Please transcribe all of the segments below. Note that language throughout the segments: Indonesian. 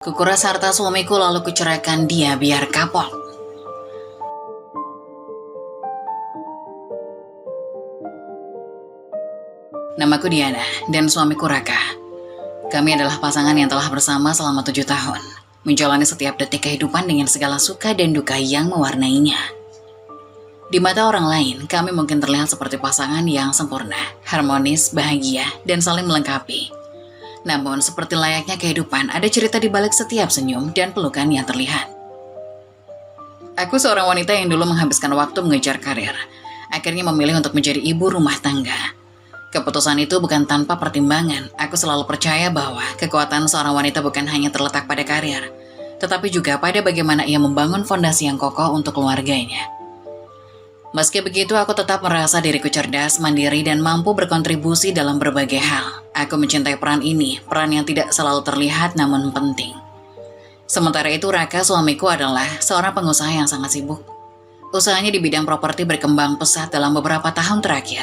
Kukuras harta suamiku lalu kuceraikan dia biar kapok. Namaku Diana dan suamiku Raka. Kami adalah pasangan yang telah bersama selama 7 tahun, menjalani setiap detik kehidupan dengan segala suka dan duka yang mewarnainya. Di mata orang lain, kami mungkin terlihat seperti pasangan yang sempurna, harmonis, bahagia, dan saling melengkapi. Namun, seperti layaknya kehidupan, ada cerita di balik setiap senyum dan pelukan yang terlihat. Aku seorang wanita yang dulu menghabiskan waktu mengejar karir, akhirnya memilih untuk menjadi ibu rumah tangga. Keputusan itu bukan tanpa pertimbangan. Aku selalu percaya bahwa kekuatan seorang wanita bukan hanya terletak pada karir, tetapi juga pada bagaimana ia membangun fondasi yang kokoh untuk keluarganya. Meski begitu, aku tetap merasa diriku cerdas, mandiri, dan mampu berkontribusi dalam berbagai hal. Aku mencintai peran ini, peran yang tidak selalu terlihat namun penting. Sementara itu, Raka, suamiku, adalah seorang pengusaha yang sangat sibuk. Usahanya di bidang properti berkembang pesat dalam beberapa tahun terakhir.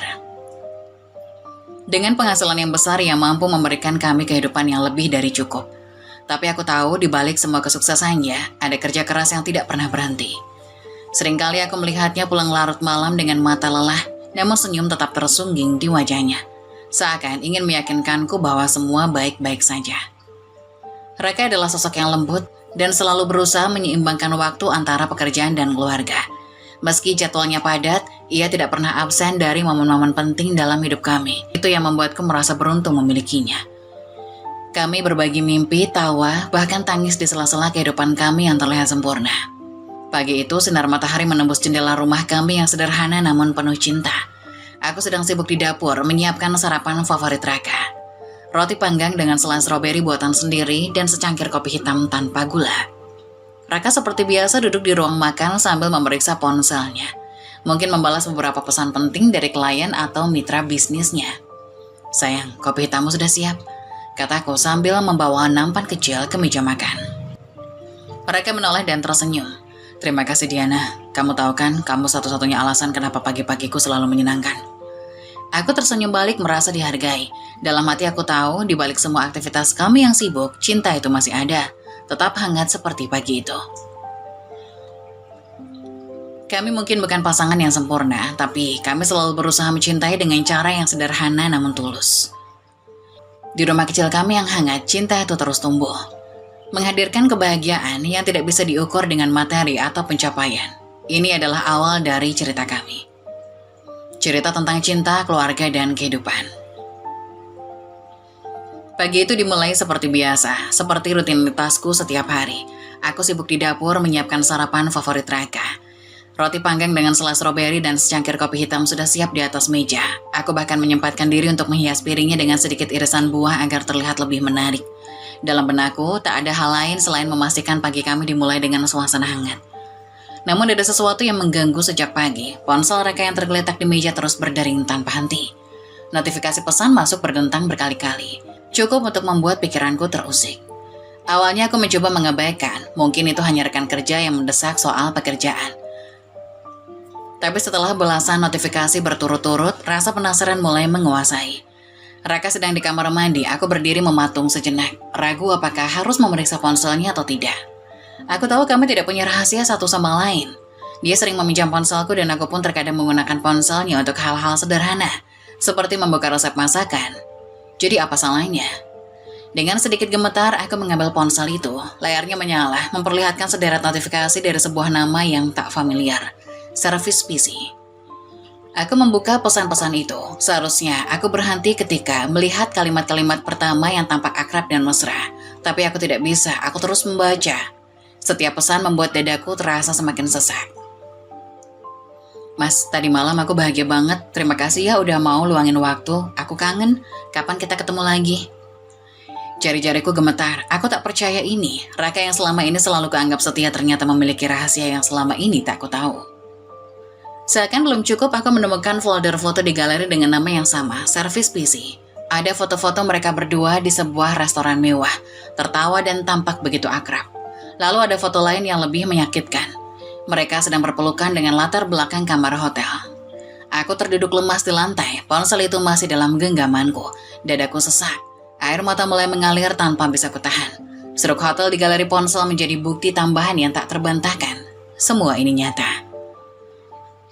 Dengan penghasilan yang besar, ia mampu memberikan kami kehidupan yang lebih dari cukup. Tapi aku tahu di balik semua kesuksesannya, ada kerja keras yang tidak pernah berhenti. Seringkali aku melihatnya pulang larut malam dengan mata lelah, namun senyum tetap tersungging di wajahnya. Seakan ingin meyakinkanku bahwa semua baik-baik saja. Raka adalah sosok yang lembut dan selalu berusaha menyeimbangkan waktu antara pekerjaan dan keluarga. Meski jadwalnya padat, ia tidak pernah absen dari momen-momen penting dalam hidup kami. Itu yang membuatku merasa beruntung memilikinya. Kami berbagi mimpi, tawa, bahkan tangis di sela-sela kehidupan kami yang terlihat sempurna. Pagi itu, sinar matahari menembus jendela rumah kami yang sederhana namun penuh cinta. Aku sedang sibuk di dapur menyiapkan sarapan favorit Raka. Roti panggang dengan selai stroberi buatan sendiri dan secangkir kopi hitam tanpa gula. Raka seperti biasa duduk di ruang makan sambil memeriksa ponselnya. Mungkin membalas beberapa pesan penting dari klien atau mitra bisnisnya. "Sayang, kopi hitammu sudah siap," kataku sambil membawa nampan kecil ke meja makan. Raka menoleh dan tersenyum. "Terima kasih Diana, kamu tahu kan, kamu satu-satunya alasan kenapa pagi-pagiku selalu menyenangkan." Aku tersenyum balik merasa dihargai. Dalam hati aku tahu, di balik semua aktivitas kami yang sibuk, cinta itu masih ada, tetap hangat seperti pagi itu. Kami mungkin bukan pasangan yang sempurna, tapi kami selalu berusaha mencintai dengan cara yang sederhana namun tulus. Di rumah kecil kami yang hangat, cinta itu terus tumbuh. Menghadirkan kebahagiaan yang tidak bisa diukur dengan materi atau pencapaian. Ini adalah awal dari cerita kami. Cerita tentang cinta, keluarga, dan kehidupan. Pagi itu dimulai seperti biasa, seperti rutinitasku setiap hari. Aku sibuk di dapur menyiapkan sarapan favorit Raka. Roti panggang dengan selai stroberi dan secangkir kopi hitam sudah siap di atas meja. Aku bahkan menyempatkan diri untuk menghias piringnya dengan sedikit irisan buah agar terlihat lebih menarik. Dalam benakku, tak ada hal lain selain memastikan pagi kami dimulai dengan suasana hangat. Namun ada sesuatu yang mengganggu sejak pagi. Ponsel Raka yang tergeletak di meja terus berdering tanpa henti. Notifikasi pesan masuk berdentang berkali-kali. Cukup untuk membuat pikiranku terusik. Awalnya aku mencoba mengabaikan, mungkin itu hanya rekan kerja yang mendesak soal pekerjaan. Tapi setelah belasan notifikasi berturut-turut, rasa penasaran mulai menguasai. Raka sedang di kamar mandi, aku berdiri mematung sejenak, ragu apakah harus memeriksa ponselnya atau tidak. Aku tahu kami tidak punya rahasia satu sama lain. Dia sering meminjam ponselku dan aku pun terkadang menggunakan ponselnya untuk hal-hal sederhana, seperti membuka resep masakan. Jadi apa salahnya? Dengan sedikit gemetar, aku mengambil ponsel itu. Layarnya menyala, memperlihatkan sederet notifikasi dari sebuah nama yang tak familiar. Service PC. Aku membuka pesan-pesan itu. Seharusnya aku berhenti ketika melihat kalimat-kalimat pertama yang tampak akrab dan mesra. Tapi aku tidak bisa, aku terus membaca. Setiap pesan membuat dadaku terasa semakin sesak. "Mas, tadi malam aku bahagia banget. Terima kasih ya udah mau luangin waktu. Aku kangen. Kapan kita ketemu lagi?" Jari-jariku gemetar. Aku tak percaya ini. Raka yang selama ini selalu kuanggap setia ternyata memiliki rahasia yang selama ini tak ku tahu. Seakan belum cukup, aku menemukan folder foto di galeri dengan nama yang sama, Service PC. Ada foto-foto mereka berdua di sebuah restoran mewah, tertawa dan tampak begitu akrab. Lalu ada foto lain yang lebih menyakitkan. Mereka sedang berpelukan dengan latar belakang kamar hotel. Aku terduduk lemas di lantai, ponsel itu masih dalam genggamanku. Dadaku sesak. Air mata mulai mengalir tanpa bisa kutahan. Seruk hotel di galeri ponsel menjadi bukti tambahan yang tak terbantahkan. Semua ini nyata.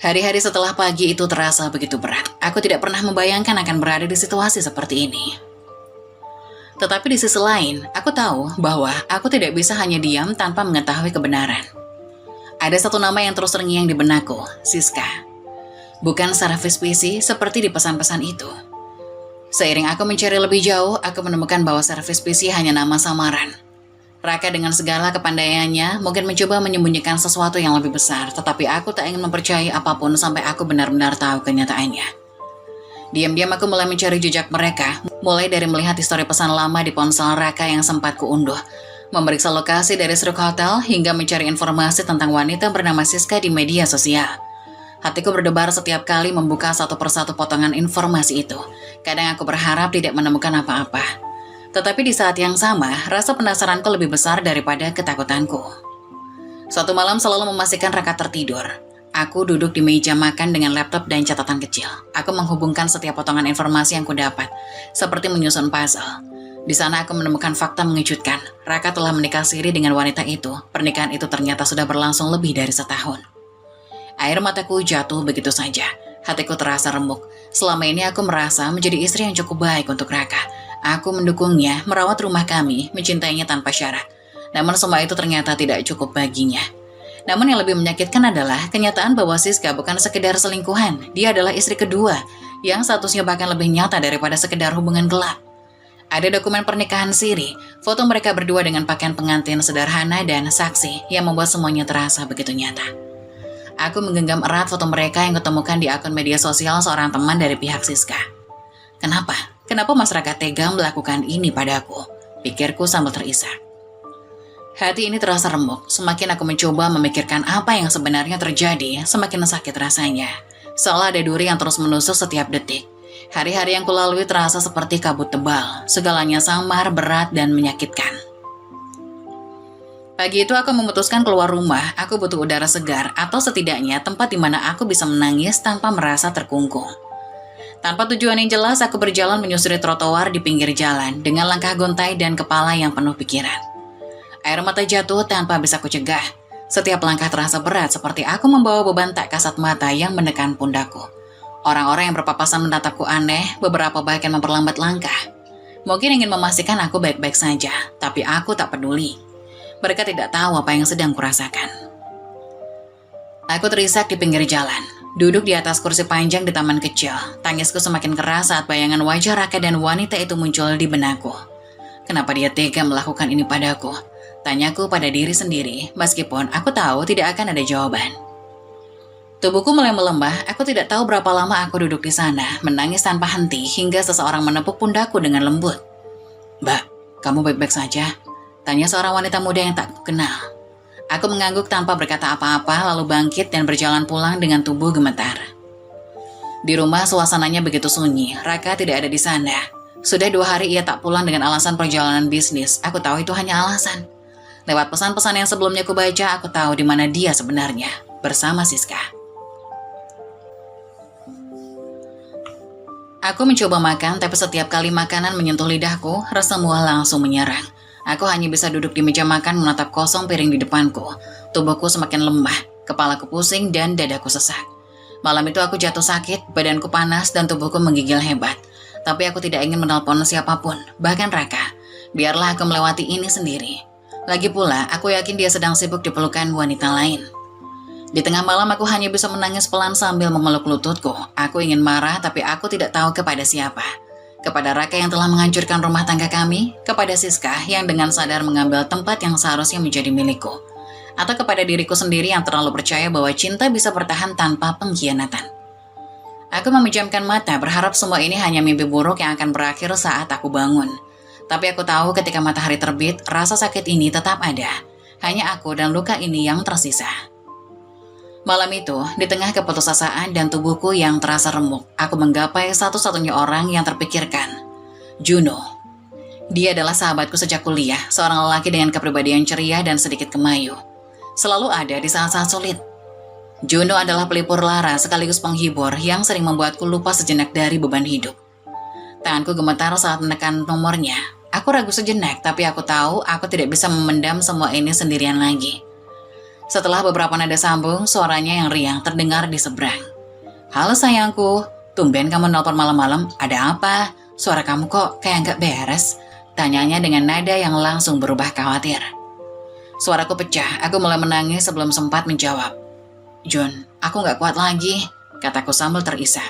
Hari-hari setelah pagi itu terasa begitu berat. Aku tidak pernah membayangkan akan berada di situasi seperti ini. Tetapi di sisi lain, aku tahu bahwa aku tidak bisa hanya diam tanpa mengetahui kebenaran. Ada satu nama yang terus terngiang di benakku, Siska. Bukan secara visi seperti di pesan-pesan itu. Seiring aku mencari lebih jauh, aku menemukan bahwa servis PC hanya nama samaran. Raka dengan segala kepandaiannya mungkin mencoba menyembunyikan sesuatu yang lebih besar, tetapi aku tak ingin mempercayai apapun sampai aku benar-benar tahu kenyataannya. Diam-diam aku mulai mencari jejak mereka, mulai dari melihat histori pesan lama di ponsel Raka yang sempat kuunduh, memeriksa lokasi dari Seruk Hotel, hingga mencari informasi tentang wanita bernama Siska di media sosial. Hatiku berdebar setiap kali membuka satu persatu potongan informasi itu. Kadang aku berharap tidak menemukan apa-apa. Tetapi di saat yang sama, rasa penasaranku lebih besar daripada ketakutanku. Suatu malam selalu memastikan Raka tertidur. Aku duduk di meja makan dengan laptop dan catatan kecil. Aku menghubungkan setiap potongan informasi yang kudapat, seperti menyusun puzzle. Di sana aku menemukan fakta mengejutkan. Raka telah menikah siri dengan wanita itu. Pernikahan itu ternyata sudah berlangsung lebih dari setahun. Air mataku jatuh begitu saja. Hatiku terasa remuk. Selama ini aku merasa menjadi istri yang cukup baik untuk Raka. Aku mendukungnya, merawat rumah kami, mencintainya tanpa syarat. Namun semua itu ternyata tidak cukup baginya. Namun yang lebih menyakitkan adalah kenyataan bahwa Siska bukan sekedar selingkuhan. Dia adalah istri kedua, yang statusnya bahkan lebih nyata daripada sekedar hubungan gelap. Ada dokumen pernikahan siri, foto mereka berdua dengan pakaian pengantin sederhana dan saksi yang membuat semuanya terasa begitu nyata. Aku menggenggam erat foto mereka yang kutemukan di akun media sosial seorang teman dari pihak Siska. Kenapa? Kenapa Mas Raka tega melakukan ini padaku? Pikirku sambil terisak. Hati ini terasa remuk. Semakin aku mencoba memikirkan apa yang sebenarnya terjadi, semakin sakit rasanya. Seolah ada duri yang terus menusuk setiap detik. Hari-hari yang kulalui terasa seperti kabut tebal. Segalanya samar, berat, dan menyakitkan. Pagi itu aku memutuskan keluar rumah. Aku butuh udara segar, atau setidaknya tempat di mana aku bisa menangis tanpa merasa terkungkung. Tanpa tujuan yang jelas, aku berjalan menyusuri trotoar di pinggir jalan dengan langkah gontai dan kepala yang penuh pikiran. Air mata jatuh tanpa bisa kucegah. Setiap langkah terasa berat seperti aku membawa beban tak kasat mata yang menekan pundakku. Orang-orang yang berpapasan menatapku aneh, beberapa bahkan memperlambat langkah. Mungkin ingin memastikan aku baik-baik saja, tapi aku tak peduli. Mereka tidak tahu apa yang sedang kurasakan. Aku terisak di pinggir jalan. Duduk di atas kursi panjang di taman kecil, tangisku semakin keras saat bayangan wajah Raka dan wanita itu muncul di benakku. Kenapa dia tega melakukan ini padaku? Tanyaku pada diri sendiri, meskipun aku tahu tidak akan ada jawaban. Tubuhku mulai melemah, aku tidak tahu berapa lama aku duduk di sana, menangis tanpa henti hingga seseorang menepuk pundakku dengan lembut. "Mbak, kamu baik-baik saja?" Tanya seorang wanita muda yang tak kenal. Aku mengangguk tanpa berkata apa-apa, lalu bangkit dan berjalan pulang dengan tubuh gemetar. Di rumah suasananya begitu sunyi, Raka tidak ada di sana. Sudah 2 hari ia tak pulang dengan alasan perjalanan bisnis. Aku tahu itu hanya alasan. Lewat pesan-pesan yang sebelumnya aku baca, aku tahu di mana dia sebenarnya, bersama Siska. Aku mencoba makan, tapi setiap kali makanan menyentuh lidahku, rasa mual langsung menyerang. Aku hanya bisa duduk di meja makan menatap kosong piring di depanku. Tubuhku semakin lemah, kepalaku pusing dan dadaku sesak. Malam itu aku jatuh sakit, badanku panas dan tubuhku menggigil hebat. Tapi aku tidak ingin menelpon siapapun, bahkan Raka. Biarlah aku melewati ini sendiri. Lagi pula, aku yakin dia sedang sibuk di pelukan wanita lain. Di tengah malam aku hanya bisa menangis pelan sambil memeluk lututku. Aku ingin marah tapi aku tidak tahu kepada siapa. Kepada Raka yang telah menghancurkan rumah tangga kami, kepada Siska yang dengan sadar mengambil tempat yang seharusnya menjadi milikku, atau kepada diriku sendiri yang terlalu percaya bahwa cinta bisa bertahan tanpa pengkhianatan. Aku memejamkan mata berharap semua ini hanya mimpi buruk yang akan berakhir saat aku bangun. Tapi aku tahu ketika matahari terbit, rasa sakit ini tetap ada. Hanya aku dan luka ini yang tersisa. Malam itu, di tengah keputusasaan dan tubuhku yang terasa remuk, aku menggapai satu-satunya orang yang terpikirkan. Juno. Dia adalah sahabatku sejak kuliah, seorang lelaki dengan kepribadian ceria dan sedikit kemayu. Selalu ada di saat-saat sulit. Juno adalah pelipur lara sekaligus penghibur yang sering membuatku lupa sejenak dari beban hidup. Tanganku gemetar saat menekan nomornya. Aku ragu sejenak, tapi aku tahu aku tidak bisa memendam semua ini sendirian lagi. Setelah beberapa nada sambung, suaranya yang riang terdengar di seberang. "Halo sayangku, tumben kamu nelpon malam-malam, ada apa? Suara kamu kok kayak nggak beres?" Tanyanya dengan nada yang langsung berubah khawatir. Suaraku pecah, aku mulai menangis sebelum sempat menjawab. "Jun, aku nggak kuat lagi," kataku sambil terisak.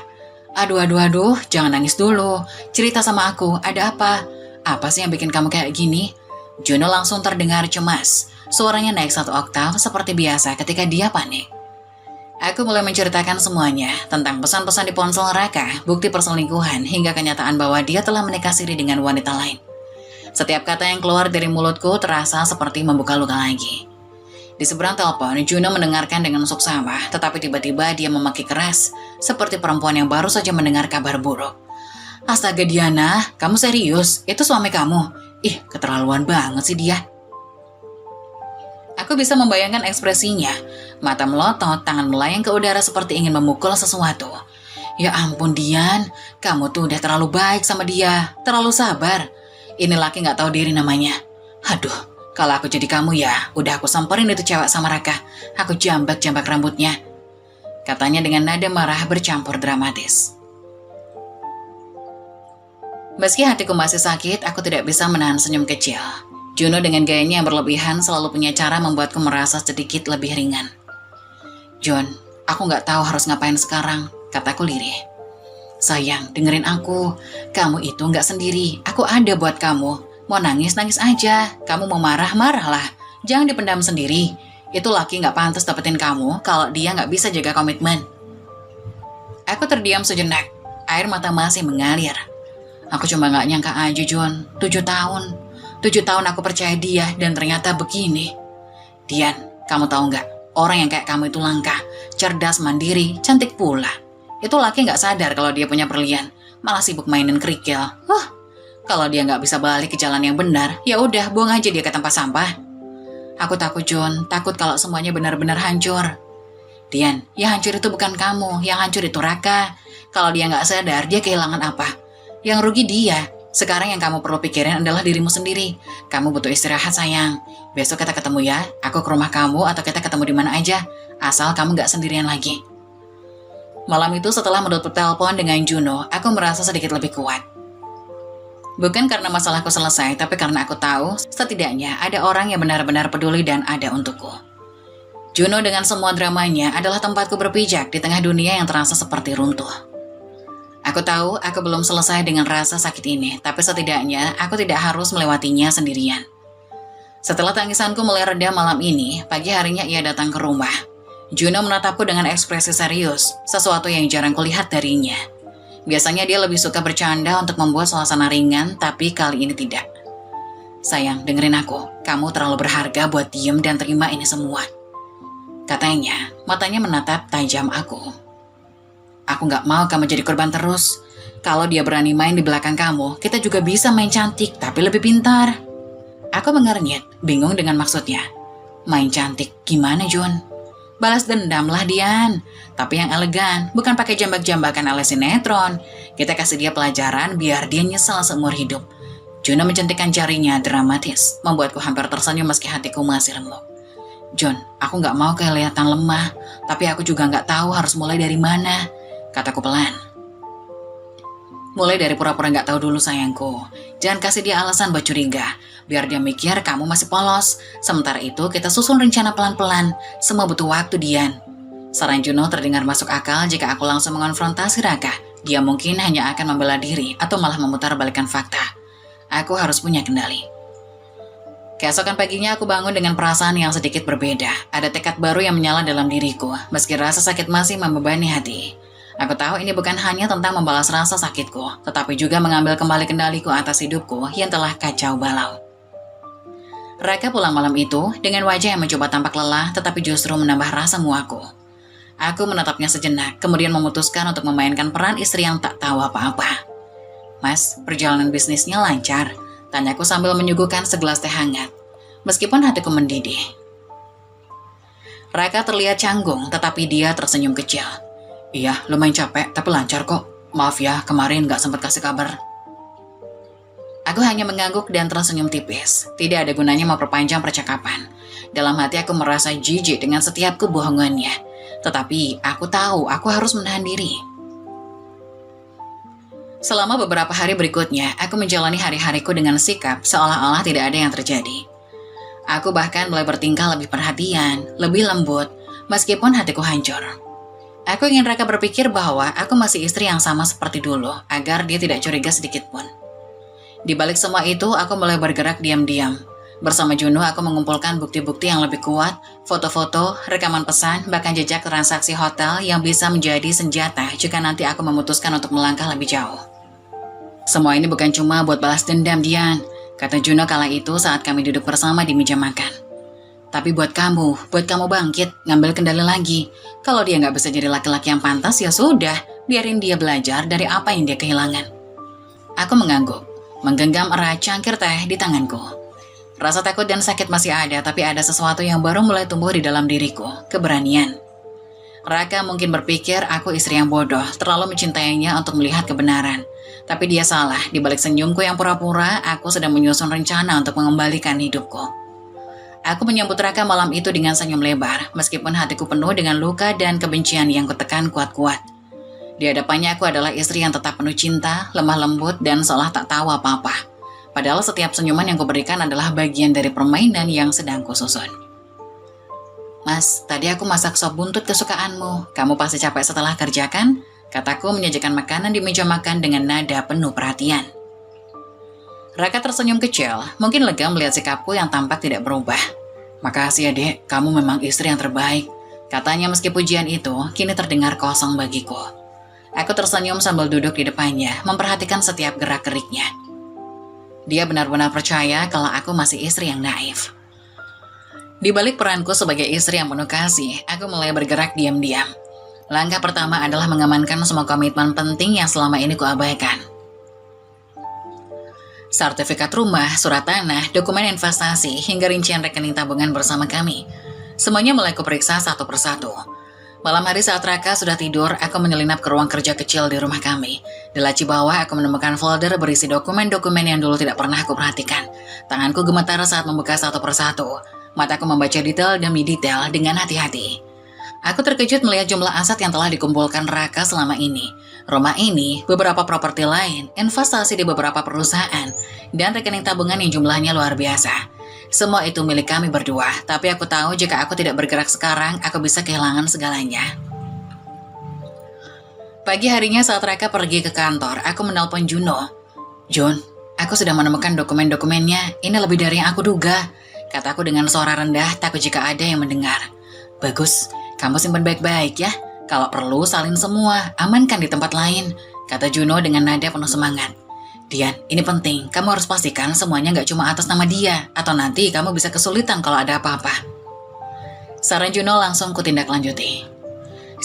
Aduh, jangan nangis dulu. Cerita sama aku, ada apa? Apa sih yang bikin kamu kayak gini?" Juno langsung terdengar cemas. Suaranya naik 1 oktav seperti biasa ketika dia panik. Aku mulai menceritakan semuanya tentang pesan-pesan di ponsel Raka, bukti perselingkuhan, hingga kenyataan bahwa dia telah menikah siri dengan wanita lain. Setiap kata yang keluar dari mulutku terasa seperti membuka luka lagi. Di seberang telepon, Juno mendengarkan dengan suksama, tetapi tiba-tiba dia memaki keras, seperti perempuan yang baru saja mendengar kabar buruk. "Astaga Diana, kamu serius? Itu suami kamu? Ih, keterlaluan banget sih dia." Aku bisa membayangkan ekspresinya, mata melotot, tangan melayang ke udara seperti ingin memukul sesuatu. Ya ampun Dian, kamu tuh udah terlalu baik sama dia, terlalu sabar. Ini laki gak tahu diri namanya. Aduh, kalau aku jadi kamu ya, udah aku samperin itu cewek sama Raka. Aku jambak-jambak rambutnya. Katanya dengan nada marah bercampur dramatis. Meski hatiku masih sakit, aku tidak bisa menahan senyum kecil. Juno dengan gayanya yang berlebihan selalu punya cara membuatku merasa sedikit lebih ringan. "Jun, aku gak tahu harus ngapain sekarang," kataku lirih. "Sayang, dengerin aku. Kamu itu gak sendiri. Aku ada buat kamu. Mau nangis, nangis aja. Kamu mau marah, marahlah. Jangan dipendam sendiri. Itu laki gak pantas dapetin kamu kalau dia gak bisa jaga komitmen." Aku terdiam sejenak. Air mata masih mengalir. Aku cuma gak nyangka aja, Jun. 7 tahun. 7 tahun aku percaya dia dan ternyata begini. Dian, kamu tahu gak? Orang yang kayak kamu itu langka. Cerdas, mandiri, cantik pula. Itu laki gak sadar kalau dia punya berlian, malah sibuk mainin kerikil. Kalau dia gak bisa balik ke jalan yang benar, ya udah buang aja dia ke tempat sampah. Aku takut Jun, takut kalau semuanya benar-benar hancur. Dian, yang hancur itu bukan kamu, yang hancur itu Raka. Kalau dia gak sadar, dia kehilangan apa? Yang rugi dia. Sekarang yang kamu perlu pikirin adalah dirimu sendiri. Kamu butuh istirahat sayang. Besok kita ketemu ya, aku ke rumah kamu atau kita ketemu di mana aja. Asal kamu gak sendirian lagi. Malam itu setelah menutup telepon dengan Juno, aku merasa sedikit lebih kuat. Bukan karena masalahku selesai, tapi karena aku tahu setidaknya ada orang yang benar-benar peduli dan ada untukku. Juno dengan semua dramanya adalah tempatku berpijak di tengah dunia yang terasa seperti runtuh. Aku tahu aku belum selesai dengan rasa sakit ini, tapi setidaknya aku tidak harus melewatinya sendirian. Setelah tangisanku mulai reda malam ini, pagi harinya ia datang ke rumah. Juno menatapku dengan ekspresi serius, sesuatu yang jarang kulihat darinya. Biasanya dia lebih suka bercanda untuk membuat suasana ringan, tapi kali ini tidak. "Sayang, dengerin aku. Kamu terlalu berharga buat diem dan terima ini semua," katanya, matanya menatap tajam aku. "Aku gak mau kamu jadi korban terus. Kalau dia berani main di belakang kamu, kita juga bisa main cantik, tapi lebih pintar." Aku mengernyit, bingung dengan maksudnya. "Main cantik, gimana Jun?" "Balas dendam lah Dian. Tapi yang elegan, bukan pakai jambak-jambakan ala sinetron. Kita kasih dia pelajaran biar dia nyesal seumur hidup." Juno mencentikkan jarinya dramatis, membuatku hampir tersenyum meski hatiku masih remuk. "Jun, aku gak mau kelihatan lemah, tapi aku juga gak tahu harus mulai dari mana," kataku pelan. "Mulai dari pura-pura gak tahu dulu sayangku. Jangan kasih dia alasan buat curiga, biar dia mikir kamu masih polos. Sementara itu kita susun rencana pelan-pelan. Semua butuh waktu Dian." Saran Juno terdengar masuk akal jika aku langsung mengonfrontasi Raka. Dia mungkin hanya akan membela diri atau malah memutarbalikkan fakta. Aku harus punya kendali. Keesokan paginya aku bangun dengan perasaan yang sedikit berbeda. Ada tekad baru yang menyala dalam diriku, meski rasa sakit masih membebani hati. Aku tahu ini bukan hanya tentang membalas rasa sakitku, tetapi juga mengambil kembali kendaliku atas hidupku yang telah kacau balau. Raka pulang malam itu dengan wajah yang mencoba tampak lelah, tetapi justru menambah rasa muakku. Aku menatapnya sejenak, kemudian memutuskan untuk memainkan peran istri yang tak tahu apa-apa. "Mas, perjalanan bisnisnya lancar?" tanyaku sambil menyuguhkan segelas teh hangat. Meskipun hatiku mendidih. Raka terlihat canggung, tetapi dia tersenyum kecil. "Iya, lumayan capek, tapi lancar kok. Maaf ya, kemarin gak sempat kasih kabar." Aku hanya mengangguk dan tersenyum tipis. Tidak ada gunanya memperpanjang percakapan. Dalam hati aku merasa jijik dengan setiap kebohongannya. Tetapi aku tahu aku harus menahan diri. Selama beberapa hari berikutnya, aku menjalani hari-hariku dengan sikap seolah-olah tidak ada yang terjadi. Aku bahkan mulai bertingkah lebih perhatian, lebih lembut, meskipun hatiku hancur. Aku ingin Raka berpikir bahwa aku masih istri yang sama seperti dulu, agar dia tidak curiga sedikit pun. Di balik semua itu, aku mulai bergerak diam-diam. Bersama Juno, aku mengumpulkan bukti-bukti yang lebih kuat, foto-foto, rekaman pesan, bahkan jejak transaksi hotel yang bisa menjadi senjata jika nanti aku memutuskan untuk melangkah lebih jauh. Semua ini bukan cuma buat balas dendam, Dian, kata Juno kala itu saat kami duduk bersama di meja makan. Tapi buat kamu bangkit, ngambil kendali lagi. Kalau dia nggak bisa jadi laki-laki yang pantas, ya sudah, biarin dia belajar dari apa yang dia kehilangan. Aku mengangguk, menggenggam erat cangkir teh di tanganku. Rasa takut dan sakit masih ada, tapi ada sesuatu yang baru mulai tumbuh di dalam diriku, keberanian. Raka mungkin berpikir aku istri yang bodoh, terlalu mencintainya untuk melihat kebenaran. Tapi dia salah, di balik senyumku yang pura-pura, aku sedang menyusun rencana untuk mengembalikan hidupku. Aku menyambut Raka malam itu dengan senyum lebar, meskipun hatiku penuh dengan luka dan kebencian yang kutekan kuat-kuat. Di hadapannya aku adalah istri yang tetap penuh cinta, lemah lembut, dan seolah tak tahu apa-apa. Padahal setiap senyuman yang kuberikan adalah bagian dari permainan yang sedang kususun. Mas, tadi aku masak sop buntut kesukaanmu. Kamu pasti capek setelah kerja kan? Kataku menyajikan makanan di meja makan dengan nada penuh perhatian. Raka tersenyum kecil, mungkin lega melihat sikapku yang tampak tidak berubah. Makasih ya dek, kamu memang istri yang terbaik. Katanya meski pujian itu, kini terdengar kosong bagiku. Aku tersenyum sambil duduk di depannya, memperhatikan setiap gerak-geriknya. Dia benar-benar percaya kalau aku masih istri yang naif. Di balik peranku sebagai istri yang penuh kasih, aku mulai bergerak diam-diam. Langkah pertama adalah mengamankan semua komitmen penting yang selama ini kuabaikan. Sertifikat rumah, surat tanah, dokumen investasi, hingga rincian rekening tabungan bersama kami. Semuanya mulai kuperiksa satu persatu. Malam hari saat Raka sudah tidur, aku menyelinap ke ruang kerja kecil di rumah kami. Di laci bawah, aku menemukan folder berisi dokumen-dokumen yang dulu tidak pernah aku perhatikan. Tanganku gemetar saat membuka satu persatu. Mataku membaca detail demi detail dengan hati-hati. Aku terkejut melihat jumlah aset yang telah dikumpulkan Raka selama ini. Rumah ini, beberapa properti lain, investasi di beberapa perusahaan, dan rekening tabungan yang jumlahnya luar biasa. Semua itu milik kami berdua, tapi aku tahu jika aku tidak bergerak sekarang, aku bisa kehilangan segalanya. Pagi harinya saat Raka pergi ke kantor, aku menelpon Juno. Jun, aku sudah menemukan dokumen-dokumennya, ini lebih dari yang aku duga. Kataku dengan suara rendah, takut jika ada yang mendengar. Bagus, kamu simpan baik-baik ya. Kalau perlu salin semua, amankan di tempat lain, kata Juno dengan nada penuh semangat. Dian, ini penting, kamu harus pastikan semuanya nggak cuma atas nama dia, atau nanti kamu bisa kesulitan kalau ada apa-apa. Saran Juno langsung kutindaklanjuti.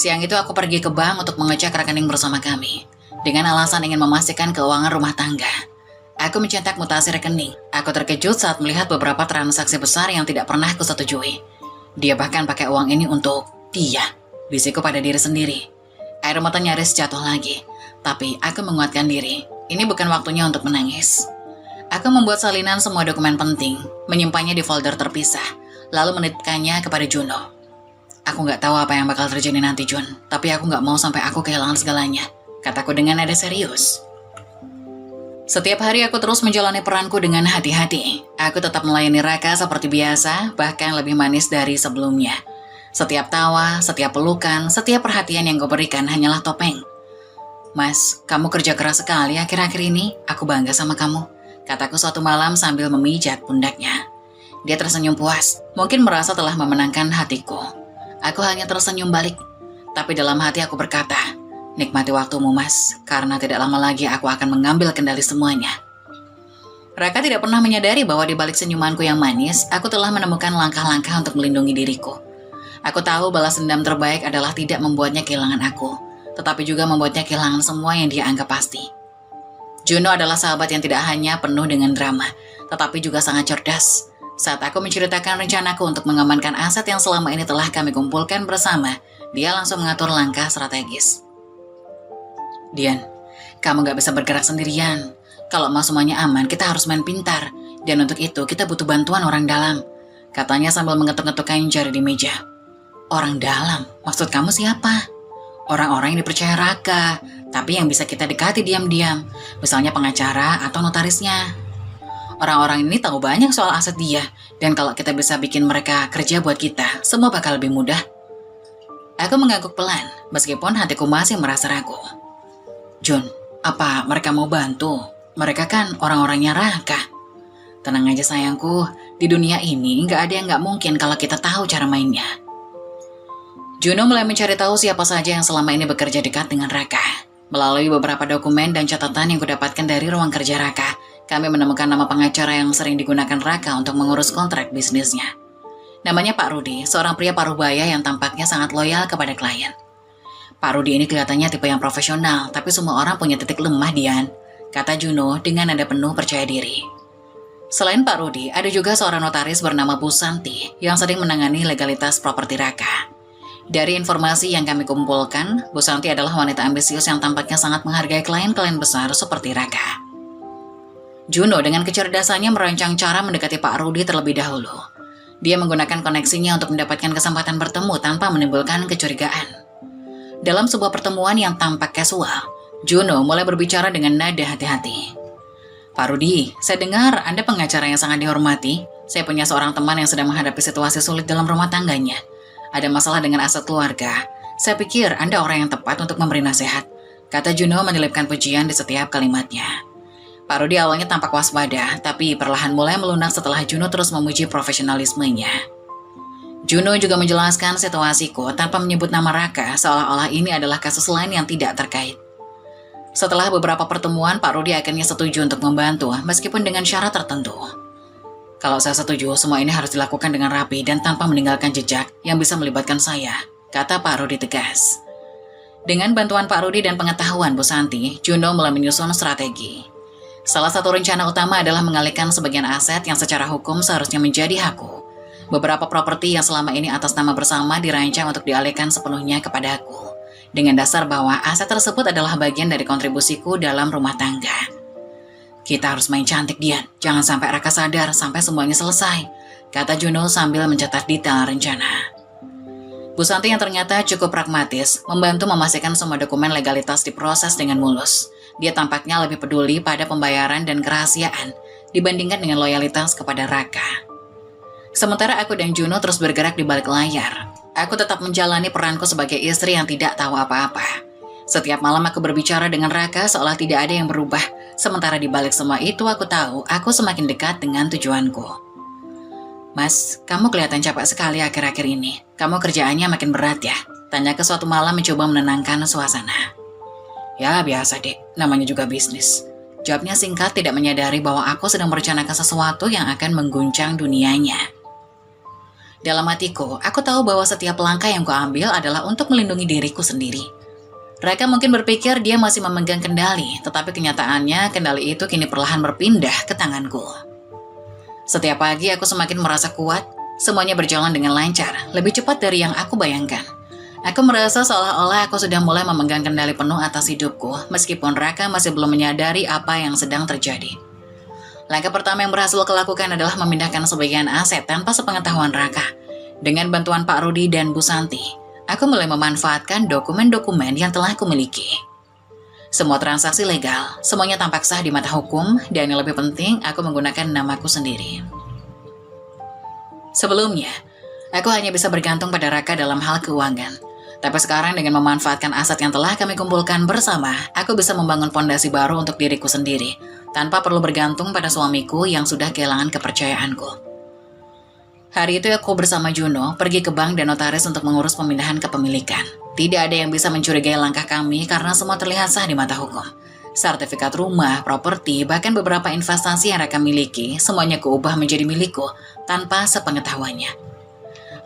Siang itu aku pergi ke bank untuk mengecek rekening bersama kami, dengan alasan ingin memastikan keuangan rumah tangga. Aku mencetak mutasi rekening. Aku terkejut saat melihat beberapa transaksi besar yang tidak pernah kusetujui. Dia bahkan pakai uang ini untuk dia. Bisikku pada diri sendiri. Air mata nyaris jatuh lagi. Tapi aku menguatkan diri. Ini bukan waktunya untuk menangis. Aku membuat salinan semua dokumen penting, menyimpannya di folder terpisah, lalu menitipkannya kepada Juno. Aku nggak tahu apa yang bakal terjadi nanti, Jun. Tapi aku nggak mau sampai aku kehilangan segalanya, kataku dengan nada serius. Setiap hari aku terus menjalani peranku dengan hati-hati. Aku tetap melayani Raka seperti biasa, bahkan lebih manis dari sebelumnya. Setiap tawa, setiap pelukan, setiap perhatian yang gue berikan hanyalah topeng. Mas, kamu kerja keras sekali akhir-akhir ini. Aku bangga sama kamu, kataku suatu malam sambil memijat pundaknya. Dia tersenyum puas, mungkin merasa telah memenangkan hatiku. Aku hanya tersenyum balik, tapi dalam hati aku berkata, nikmati waktumu mas, karena tidak lama lagi aku akan mengambil kendali semuanya. Raka tidak pernah menyadari bahwa di balik senyumanku yang manis, aku telah menemukan langkah-langkah untuk melindungi diriku. Aku tahu balas dendam terbaik adalah tidak membuatnya kehilangan aku, tetapi juga membuatnya kehilangan semua yang dia anggap pasti. Juno adalah sahabat yang tidak hanya penuh dengan drama, tetapi juga sangat cerdas. Saat aku menceritakan rencanaku untuk mengamankan aset yang selama ini telah kami kumpulkan bersama, dia langsung mengatur langkah strategis. Dian, kamu gak bisa bergerak sendirian. Kalau mau semuanya aman, kita harus main pintar. Dan untuk itu, kita butuh bantuan orang dalam. Katanya sambil mengetuk-ngetukkan jari di meja. Orang dalam? Maksud kamu siapa? Orang-orang yang dipercaya Raka, tapi yang bisa kita dekati diam-diam. Misalnya pengacara atau notarisnya. Orang-orang ini tahu banyak soal aset dia. Dan kalau kita bisa bikin mereka kerja buat kita, semua bakal lebih mudah. Aku mengangguk pelan, meskipun hatiku masih merasa ragu. Jun, apa mereka mau bantu? Mereka kan orang-orangnya Raka. Tenang aja sayangku, di dunia ini nggak ada yang nggak mungkin kalau kita tahu cara mainnya. Juno mulai mencari tahu siapa saja yang selama ini bekerja dekat dengan Raka. Melalui beberapa dokumen dan catatan yang kudapatkan dari ruang kerja Raka, kami menemukan nama pengacara yang sering digunakan Raka untuk mengurus kontrak bisnisnya. Namanya Pak Rudi, seorang pria parubaya yang tampaknya sangat loyal kepada klien. Pak Rudi ini kelihatannya tipe yang profesional, tapi semua orang punya titik lemah, Dian, kata Juno dengan nada penuh percaya diri. Selain Pak Rudi, ada juga seorang notaris bernama Bu Santi yang sering menangani legalitas properti Raka. Dari informasi yang kami kumpulkan, Bu Santi adalah wanita ambisius yang tampaknya sangat menghargai klien-klien besar seperti Raka. Juno dengan kecerdasannya merancang cara mendekati Pak Rudi terlebih dahulu. Dia menggunakan koneksinya untuk mendapatkan kesempatan bertemu tanpa menimbulkan kecurigaan. Dalam sebuah pertemuan yang tampak kasual, Juno mulai berbicara dengan nada hati-hati. Pak Rudi, saya dengar Anda pengacara yang sangat dihormati. Saya punya seorang teman yang sedang menghadapi situasi sulit dalam rumah tangganya. Ada masalah dengan aset keluarga. Saya pikir Anda orang yang tepat untuk memberi nasihat, kata Juno menyelipkan pujian di setiap kalimatnya. Pak Rudi awalnya tampak waspada, tapi perlahan mulai melunak setelah Juno terus memuji profesionalismenya. Juno juga menjelaskan situasiku tanpa menyebut nama Raka, seolah-olah ini adalah kasus lain yang tidak terkait. Setelah beberapa pertemuan, Pak Rudi akhirnya setuju untuk membantu, meskipun dengan syarat tertentu. Kalau saya setuju, semua ini harus dilakukan dengan rapi dan tanpa meninggalkan jejak yang bisa melibatkan saya, kata Pak Rudi tegas. Dengan bantuan Pak Rudi dan pengetahuan Bu Santi, Juno mulai menyusun strategi. Salah satu rencana utama adalah mengalihkan sebagian aset yang secara hukum seharusnya menjadi hakku. Beberapa properti yang selama ini atas nama bersama dirancang untuk dialihkan sepenuhnya kepada aku, dengan dasar bahwa aset tersebut adalah bagian dari kontribusiku dalam rumah tangga. Kita harus main cantik, Dian. Jangan sampai Raka sadar sampai semuanya selesai, kata Juno sambil mencatat detail rencana. Bu Santi yang ternyata cukup pragmatis, membantu memastikan semua dokumen legalitas diproses dengan mulus. Dia tampaknya lebih peduli pada pembayaran dan kerahasiaan dibandingkan dengan loyalitas kepada Raka. Sementara aku dan Juno terus bergerak di balik layar, aku tetap menjalani peranku sebagai istri yang tidak tahu apa-apa. Setiap malam aku berbicara dengan Raka seolah tidak ada yang berubah, sementara di balik semua itu aku tahu aku semakin dekat dengan tujuanku. Mas, kamu kelihatan capek sekali akhir-akhir ini. Kamu kerjaannya makin berat ya? Tanya ke suatu malam mencoba menenangkan suasana. Ya biasa dek, namanya juga bisnis. Jawabnya singkat, tidak menyadari bahwa aku sedang merencanakan sesuatu yang akan mengguncang dunianya. Dalam hatiku, aku tahu bahwa setiap langkah yang kuambil adalah untuk melindungi diriku sendiri. Raka mungkin berpikir dia masih memegang kendali, tetapi kenyataannya kendali itu kini perlahan berpindah ke tanganku. Setiap pagi aku semakin merasa kuat, semuanya berjalan dengan lancar, lebih cepat dari yang aku bayangkan. Aku merasa seolah-olah aku sudah mulai memegang kendali penuh atas hidupku, meskipun Raka masih belum menyadari apa yang sedang terjadi. Langkah pertama yang berhasil kulakukan adalah memindahkan sebagian aset tanpa sepengetahuan Raka. Dengan bantuan Pak Rudi dan Bu Santi, aku mulai memanfaatkan dokumen-dokumen yang telah kumiliki. Semua transaksi legal, semuanya tampak sah di mata hukum, dan yang lebih penting, aku menggunakan namaku sendiri. Sebelumnya, aku hanya bisa bergantung pada Raka dalam hal keuangan. Tapi sekarang dengan memanfaatkan aset yang telah kami kumpulkan bersama, aku bisa membangun fondasi baru untuk diriku sendiri, tanpa perlu bergantung pada suamiku yang sudah kehilangan kepercayaanku. Hari itu aku bersama Juno pergi ke bank dan notaris untuk mengurus pemindahan kepemilikan. Tidak ada yang bisa mencurigai langkah kami karena semua terlihat sah di mata hukum. Sertifikat rumah, properti, bahkan beberapa investasi yang Raka miliki, semuanya kuubah menjadi milikku tanpa sepengetahuannya.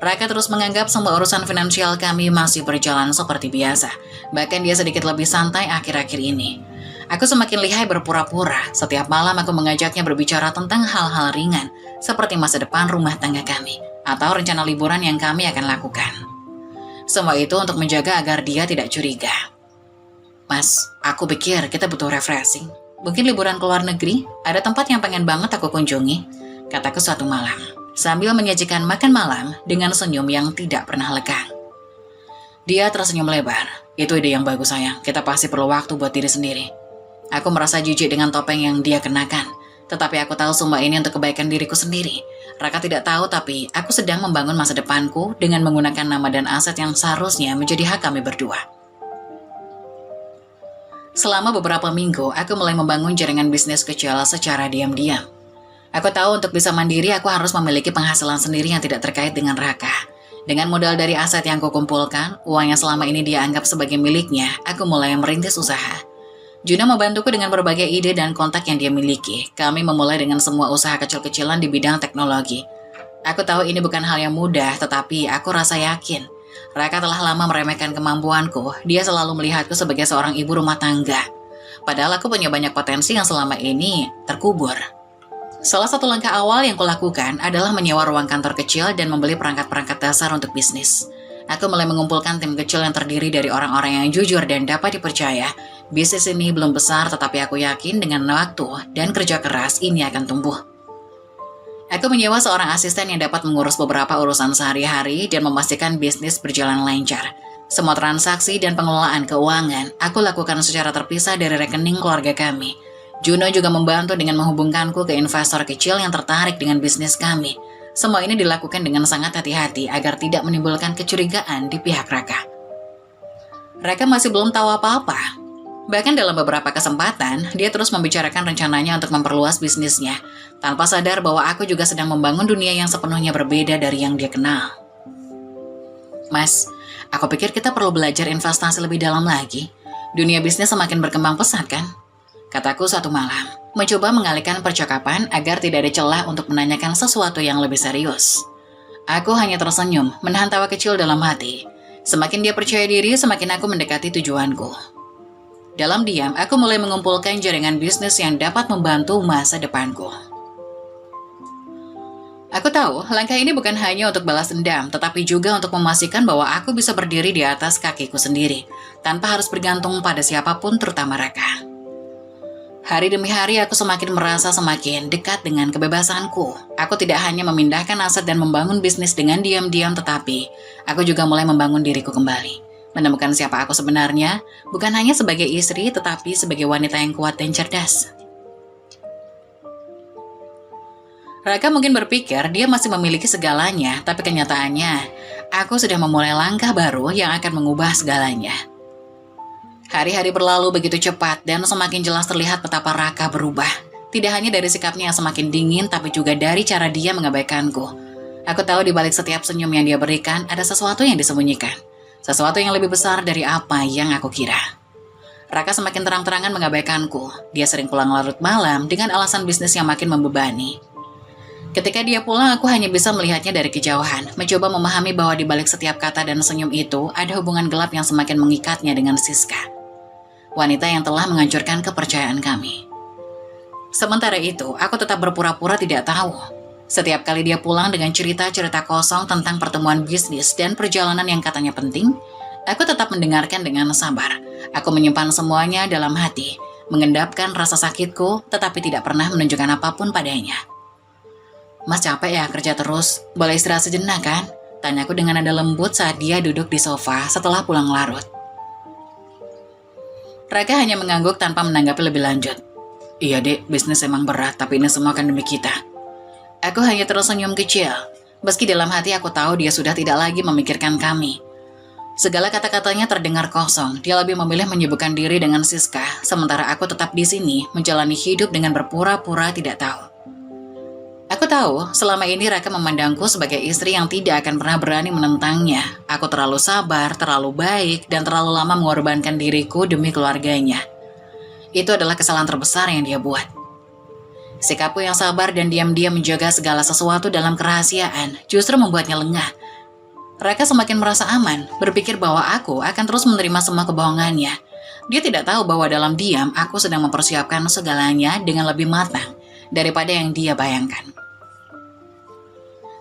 Raka terus menganggap semua urusan finansial kami masih berjalan seperti biasa. Bahkan dia sedikit lebih santai akhir-akhir ini. Aku semakin lihai berpura-pura. Setiap malam aku mengajaknya berbicara tentang hal-hal ringan, seperti masa depan rumah tangga kami, atau rencana liburan yang kami akan lakukan. Semua itu untuk menjaga agar dia tidak curiga. Mas, aku pikir kita butuh refreshing. Mungkin liburan ke luar negeri, ada tempat yang pengen banget aku kunjungi, kataku suatu malam, sambil menyajikan makan malam dengan senyum yang tidak pernah lekang. Dia tersenyum lebar. Itu ide yang bagus sayang, kita pasti perlu waktu buat diri sendiri. Aku merasa jijik dengan topeng yang dia kenakan, tetapi aku tahu semua ini untuk kebaikan diriku sendiri. Raka tidak tahu, tapi aku sedang membangun masa depanku dengan menggunakan nama dan aset yang seharusnya menjadi hak kami berdua. Selama beberapa minggu, aku mulai membangun jaringan bisnis kecil secara diam-diam. Aku tahu untuk bisa mandiri, aku harus memiliki penghasilan sendiri yang tidak terkait dengan Raka. Dengan modal dari aset yang kukumpulkan, uang yang selama ini dia anggap sebagai miliknya, aku mulai merintis usaha. Juna membantuku dengan berbagai ide dan kontak yang dia miliki. Kami memulai dengan semua usaha kecil-kecilan di bidang teknologi. Aku tahu ini bukan hal yang mudah, tetapi aku rasa yakin. Raka telah lama meremehkan kemampuanku. Dia selalu melihatku sebagai seorang ibu rumah tangga. Padahal aku punya banyak potensi yang selama ini terkubur. Salah satu langkah awal yang kulakukan adalah menyewa ruang kantor kecil dan membeli perangkat-perangkat dasar untuk bisnis. Aku mulai mengumpulkan tim kecil yang terdiri dari orang-orang yang jujur dan dapat dipercaya. Bisnis ini belum besar, tetapi aku yakin dengan waktu dan kerja keras ini akan tumbuh. Aku menyewa seorang asisten yang dapat mengurus beberapa urusan sehari-hari dan memastikan bisnis berjalan lancar. Semua transaksi dan pengelolaan keuangan aku lakukan secara terpisah dari rekening keluarga kami. Juno juga membantu dengan menghubungkanku ke investor kecil yang tertarik dengan bisnis kami. Semua ini dilakukan dengan sangat hati-hati agar tidak menimbulkan kecurigaan di pihak Raka. Raka masih belum tahu apa-apa. Bahkan dalam beberapa kesempatan, dia terus membicarakan rencananya untuk memperluas bisnisnya, tanpa sadar bahwa aku juga sedang membangun dunia yang sepenuhnya berbeda dari yang dia kenal. Mas, aku pikir kita perlu belajar investasi lebih dalam lagi. Dunia bisnis semakin berkembang pesat kan? Kataku suatu malam, mencoba mengalihkan percakapan agar tidak ada celah untuk menanyakan sesuatu yang lebih serius. Aku hanya tersenyum, menahan tawa kecil dalam hati. Semakin dia percaya diri, semakin aku mendekati tujuanku. Dalam diam, aku mulai mengumpulkan jaringan bisnis yang dapat membantu masa depanku. Aku tahu, langkah ini bukan hanya untuk balas dendam, tetapi juga untuk memastikan bahwa aku bisa berdiri di atas kakiku sendiri, tanpa harus bergantung pada siapapun, terutama Raka. Hari demi hari aku semakin merasa semakin dekat dengan kebebasanku. Aku tidak hanya memindahkan aset dan membangun bisnis dengan diam-diam, tetapi aku juga mulai membangun diriku kembali. Menemukan siapa aku sebenarnya, bukan hanya sebagai istri, tetapi sebagai wanita yang kuat dan cerdas. Raka mungkin berpikir dia masih memiliki segalanya, tapi kenyataannya, aku sudah memulai langkah baru yang akan mengubah segalanya. Hari-hari berlalu begitu cepat dan semakin jelas terlihat betapa Raka berubah. Tidak hanya dari sikapnya yang semakin dingin, tapi juga dari cara dia mengabaikanku. Aku tahu di balik setiap senyum yang dia berikan, ada sesuatu yang disembunyikan. Sesuatu yang lebih besar dari apa yang aku kira. Raka semakin terang-terangan mengabaikanku. Dia sering pulang larut malam dengan alasan bisnis yang makin membebani. Ketika dia pulang, aku hanya bisa melihatnya dari kejauhan, mencoba memahami bahwa di balik setiap kata dan senyum itu, ada hubungan gelap yang semakin mengikatnya dengan Siska. Wanita yang telah menghancurkan kepercayaan kami. Sementara itu, aku tetap berpura-pura tidak tahu. Setiap kali dia pulang dengan cerita-cerita kosong tentang pertemuan bisnis dan perjalanan yang katanya penting, aku tetap mendengarkan dengan sabar. Aku menyimpan semuanya dalam hati, mengendapkan rasa sakitku, tetapi tidak pernah menunjukkan apapun padanya. Mas capek ya kerja terus, boleh istirahat sejenak kan? Tanyaku dengan nada lembut saat dia duduk di sofa setelah pulang larut. Raka hanya mengangguk tanpa menanggapi lebih lanjut. Iya dek, bisnis emang berat, tapi ini semua kan demi kita. Aku hanya tersenyum kecil. Meski dalam hati aku tahu dia sudah tidak lagi memikirkan kami. Segala kata-katanya terdengar kosong. Dia lebih memilih menyibukkan diri dengan Siska, sementara aku tetap di sini menjalani hidup dengan berpura-pura tidak tahu. Aku tahu, selama ini Raka memandangku sebagai istri yang tidak akan pernah berani menentangnya. Aku terlalu sabar, terlalu baik, dan terlalu lama mengorbankan diriku demi keluarganya. Itu adalah kesalahan terbesar yang dia buat. Sikapku yang sabar dan diam-diam menjaga segala sesuatu dalam kerahasiaan justru membuatnya lengah. Raka semakin merasa aman, berpikir bahwa aku akan terus menerima semua kebohongannya. Dia tidak tahu bahwa dalam diam aku sedang mempersiapkan segalanya dengan lebih matang daripada yang dia bayangkan.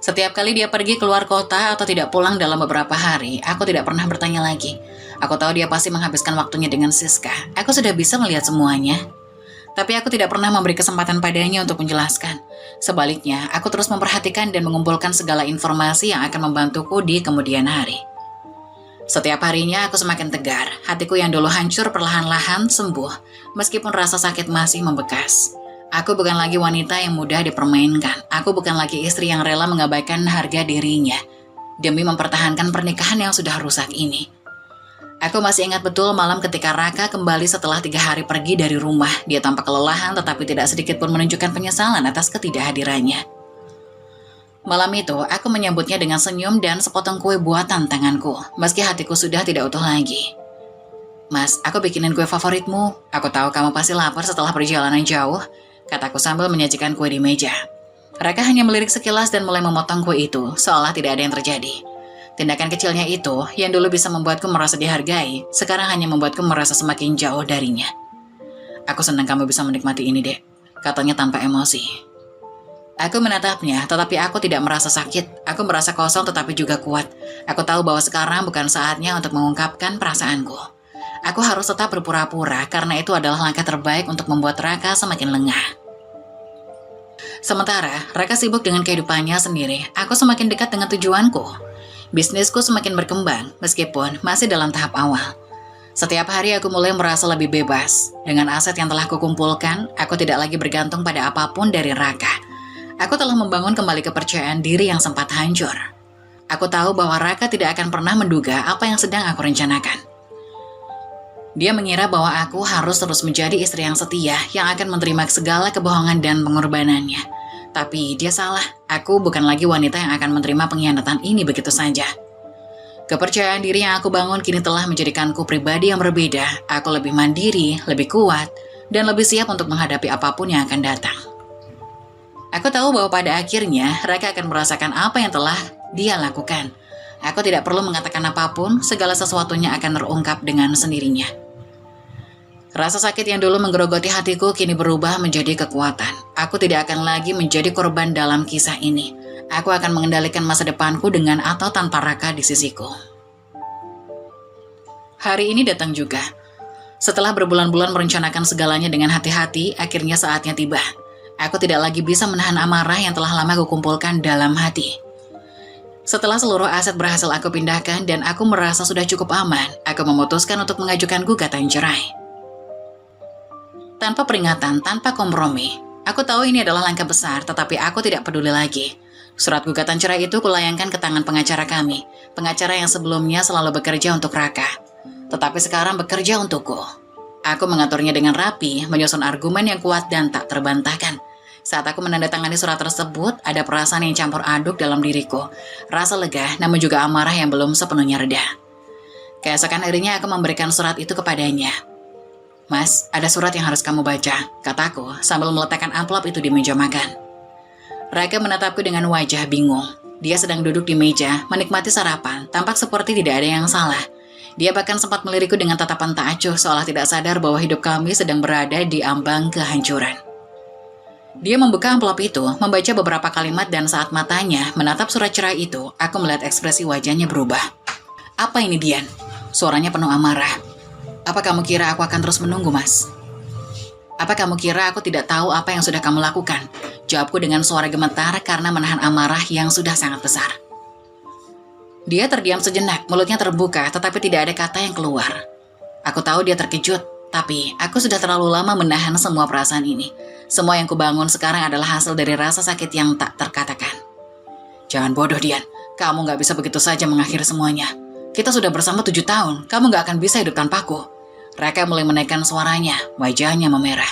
Setiap kali dia pergi keluar kota atau tidak pulang dalam beberapa hari, aku tidak pernah bertanya lagi. Aku tahu dia pasti menghabiskan waktunya dengan Siska. Aku sudah bisa melihat semuanya. Tapi aku tidak pernah memberi kesempatan padanya untuk menjelaskan. Sebaliknya, aku terus memperhatikan dan mengumpulkan segala informasi yang akan membantuku di kemudian hari. Setiap harinya aku semakin tegar, hatiku yang dulu hancur perlahan-lahan sembuh, meskipun rasa sakit masih membekas. Aku bukan lagi wanita yang mudah dipermainkan, aku bukan lagi istri yang rela mengabaikan harga dirinya, demi mempertahankan pernikahan yang sudah rusak ini. Aku masih ingat betul malam ketika Raka kembali setelah 3 hari pergi dari rumah. Dia tampak kelelahan tetapi tidak sedikit pun menunjukkan penyesalan atas ketidakhadirannya. Malam itu, aku menyambutnya dengan senyum dan sepotong kue buatan tanganku, meski hatiku sudah tidak utuh lagi. Mas, aku bikinin kue favoritmu. Aku tahu kamu pasti lapar setelah perjalanan jauh, kataku sambil menyajikan kue di meja. Raka hanya melirik sekilas dan mulai memotong kue itu, seolah tidak ada yang terjadi. Tindakan kecilnya itu, yang dulu bisa membuatku merasa dihargai, sekarang hanya membuatku merasa semakin jauh darinya. Aku senang kamu bisa menikmati ini, Dek, katanya tanpa emosi. Aku menatapnya, tetapi aku tidak merasa sakit. Aku merasa kosong tetapi juga kuat. Aku tahu bahwa sekarang bukan saatnya untuk mengungkapkan perasaanku. Aku harus tetap berpura-pura, karena itu adalah langkah terbaik untuk membuat Raka semakin lengah. Sementara, Raka sibuk dengan kehidupannya sendiri, aku semakin dekat dengan tujuanku. Bisnisku semakin berkembang, meskipun masih dalam tahap awal. Setiap hari aku mulai merasa lebih bebas. Dengan aset yang telah kukumpulkan, aku tidak lagi bergantung pada apapun dari Raka. Aku telah membangun kembali kepercayaan diri yang sempat hancur. Aku tahu bahwa Raka tidak akan pernah menduga apa yang sedang aku rencanakan. Dia mengira bahwa aku harus terus menjadi istri yang setia, yang akan menerima segala kebohongan dan pengorbanannya. Tapi dia salah, aku bukan lagi wanita yang akan menerima pengkhianatan ini begitu saja. Kepercayaan diri yang aku bangun kini telah menjadikanku pribadi yang berbeda. Aku lebih mandiri, lebih kuat, dan lebih siap untuk menghadapi apapun yang akan datang. Aku tahu bahwa pada akhirnya Raka akan merasakan apa yang telah dia lakukan. Aku tidak perlu mengatakan apapun, segala sesuatunya akan terungkap dengan sendirinya. Rasa sakit yang dulu menggerogoti hatiku kini berubah menjadi kekuatan. Aku tidak akan lagi menjadi korban dalam kisah ini. Aku akan mengendalikan masa depanku dengan atau tanpa Raka di sisiku. Hari ini datang juga. Setelah berbulan-bulan merencanakan segalanya dengan hati-hati, akhirnya saatnya tiba. Aku tidak lagi bisa menahan amarah yang telah lama kukumpulkan dalam hati. Setelah seluruh aset berhasil aku pindahkan dan aku merasa sudah cukup aman, aku memutuskan untuk mengajukan gugatan cerai. Tanpa peringatan, tanpa kompromi. Aku tahu ini adalah langkah besar, tetapi aku tidak peduli lagi. Surat gugatan cerai itu kulayangkan ke tangan pengacara kami, pengacara yang sebelumnya selalu bekerja untuk Raka, tetapi sekarang bekerja untukku. Aku mengaturnya dengan rapi, menyusun argumen yang kuat dan tak terbantahkan. Saat aku menandatangani surat tersebut, ada perasaan yang campur aduk dalam diriku. Rasa lega, namun juga amarah yang belum sepenuhnya reda. Keesokan harinya aku memberikan surat itu kepadanya. Mas, ada surat yang harus kamu baca, kataku sambil meletakkan amplop itu di meja makan. Raka menatapku dengan wajah bingung. Dia sedang duduk di meja, menikmati sarapan, tampak seperti tidak ada yang salah. Dia bahkan sempat melirikku dengan tatapan tak acuh, seolah tidak sadar bahwa hidup kami sedang berada di ambang kehancuran. Dia membuka amplop itu, membaca beberapa kalimat dan saat matanya menatap surat cerai itu, aku melihat ekspresi wajahnya berubah. Apa ini, Dian? Suaranya penuh amarah. Apa kamu kira aku akan terus menunggu, Mas? Apa kamu kira aku tidak tahu apa yang sudah kamu lakukan? Jawabku dengan suara gemetar karena menahan amarah yang sudah sangat besar. Dia terdiam sejenak, mulutnya terbuka, tetapi tidak ada kata yang keluar. Aku tahu dia terkejut, tapi aku sudah terlalu lama menahan semua perasaan ini. Semua yang kubangun sekarang adalah hasil dari rasa sakit yang tak terkatakan. Jangan bodoh, Dian. Kamu gak bisa begitu saja mengakhiri semuanya. Kita sudah bersama 7 tahun, kamu gak akan bisa hidup tanpaku. Raka mulai menaikkan suaranya, wajahnya memerah.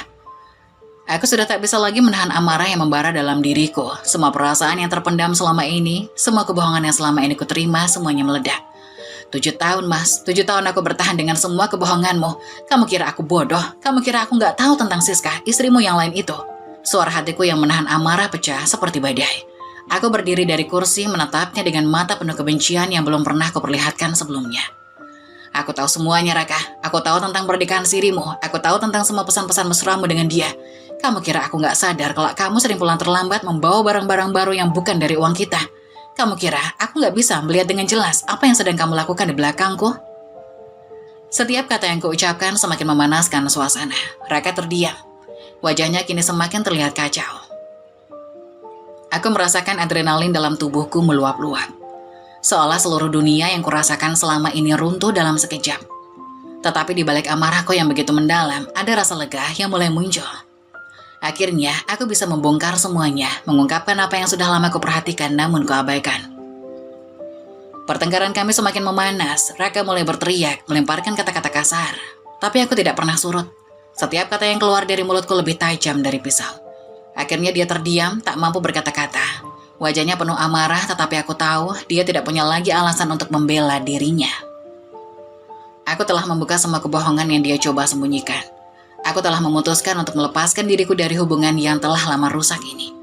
Aku sudah tak bisa lagi menahan amarah yang membara dalam diriku. Semua perasaan yang terpendam selama ini, semua kebohongan yang selama ini kuterima, semuanya meledak. 7 tahun, Mas. 7 tahun aku bertahan dengan semua kebohonganmu. Kamu kira aku bodoh? Kamu kira aku gak tahu tentang Siska, istrimu yang lain itu? Suara hatiku yang menahan amarah pecah seperti badai. Aku berdiri dari kursi, menatapnya dengan mata penuh kebencian yang belum pernah kuperlihatkan sebelumnya. Aku tahu semuanya, Raka. Aku tahu tentang pernikahan sirimu. Aku tahu tentang semua pesan-pesan mesramu dengan dia. Kamu kira aku gak sadar kalau kamu sering pulang terlambat membawa barang-barang baru yang bukan dari uang kita? Kamu kira aku gak bisa melihat dengan jelas apa yang sedang kamu lakukan di belakangku? Setiap kata yang kuucapkan semakin memanaskan suasana. Raka terdiam. Wajahnya kini semakin terlihat kacau. Aku merasakan adrenalin dalam tubuhku meluap-luap. Seolah seluruh dunia yang kurasakan selama ini runtuh dalam sekejap. Tetapi di balik amarahku yang begitu mendalam, ada rasa lega yang mulai muncul. Akhirnya, aku bisa membongkar semuanya, mengungkapkan apa yang sudah lama kuperhatikan namun kuabaikan. Pertengkaran kami semakin memanas, Raka mulai berteriak, melemparkan kata-kata kasar. Tapi aku tidak pernah surut. Setiap kata yang keluar dari mulutku lebih tajam dari pisau. Akhirnya dia terdiam, tak mampu berkata-kata. Wajahnya penuh amarah, tetapi aku tahu dia tidak punya lagi alasan untuk membela dirinya. Aku telah membuka semua kebohongan yang dia coba sembunyikan. Aku telah memutuskan untuk melepaskan diriku dari hubungan yang telah lama rusak ini.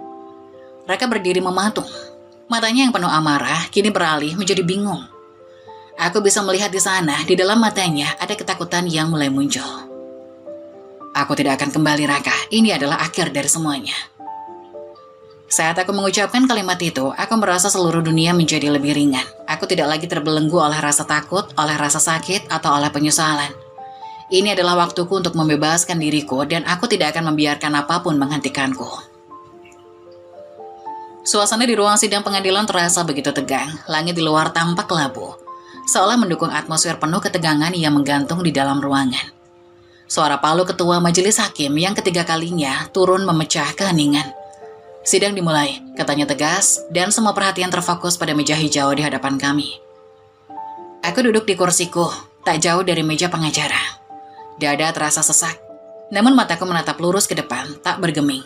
Raka berdiri mematung. Matanya yang penuh amarah kini beralih menjadi bingung. Aku bisa melihat di sana, di dalam matanya ada ketakutan yang mulai muncul. Aku tidak akan kembali, Raka. Ini adalah akhir dari semuanya. Saat aku mengucapkan kalimat itu, aku merasa seluruh dunia menjadi lebih ringan. Aku tidak lagi terbelenggu oleh rasa takut, oleh rasa sakit, atau oleh penyesalan. Ini adalah waktuku untuk membebaskan diriku dan aku tidak akan membiarkan apapun menghentikanku. Suasana di ruang sidang pengadilan terasa begitu tegang. Langit di luar tampak kelabu, seolah mendukung atmosfer penuh ketegangan yang menggantung di dalam ruangan. Suara palu ketua majelis hakim yang ketiga kalinya turun memecah keheningan. Sidang dimulai, katanya tegas, dan semua perhatian terfokus pada meja hijau di hadapan kami. Aku duduk di kursiku, tak jauh dari meja pengacara. Dada terasa sesak, namun mataku menatap lurus ke depan, tak bergeming.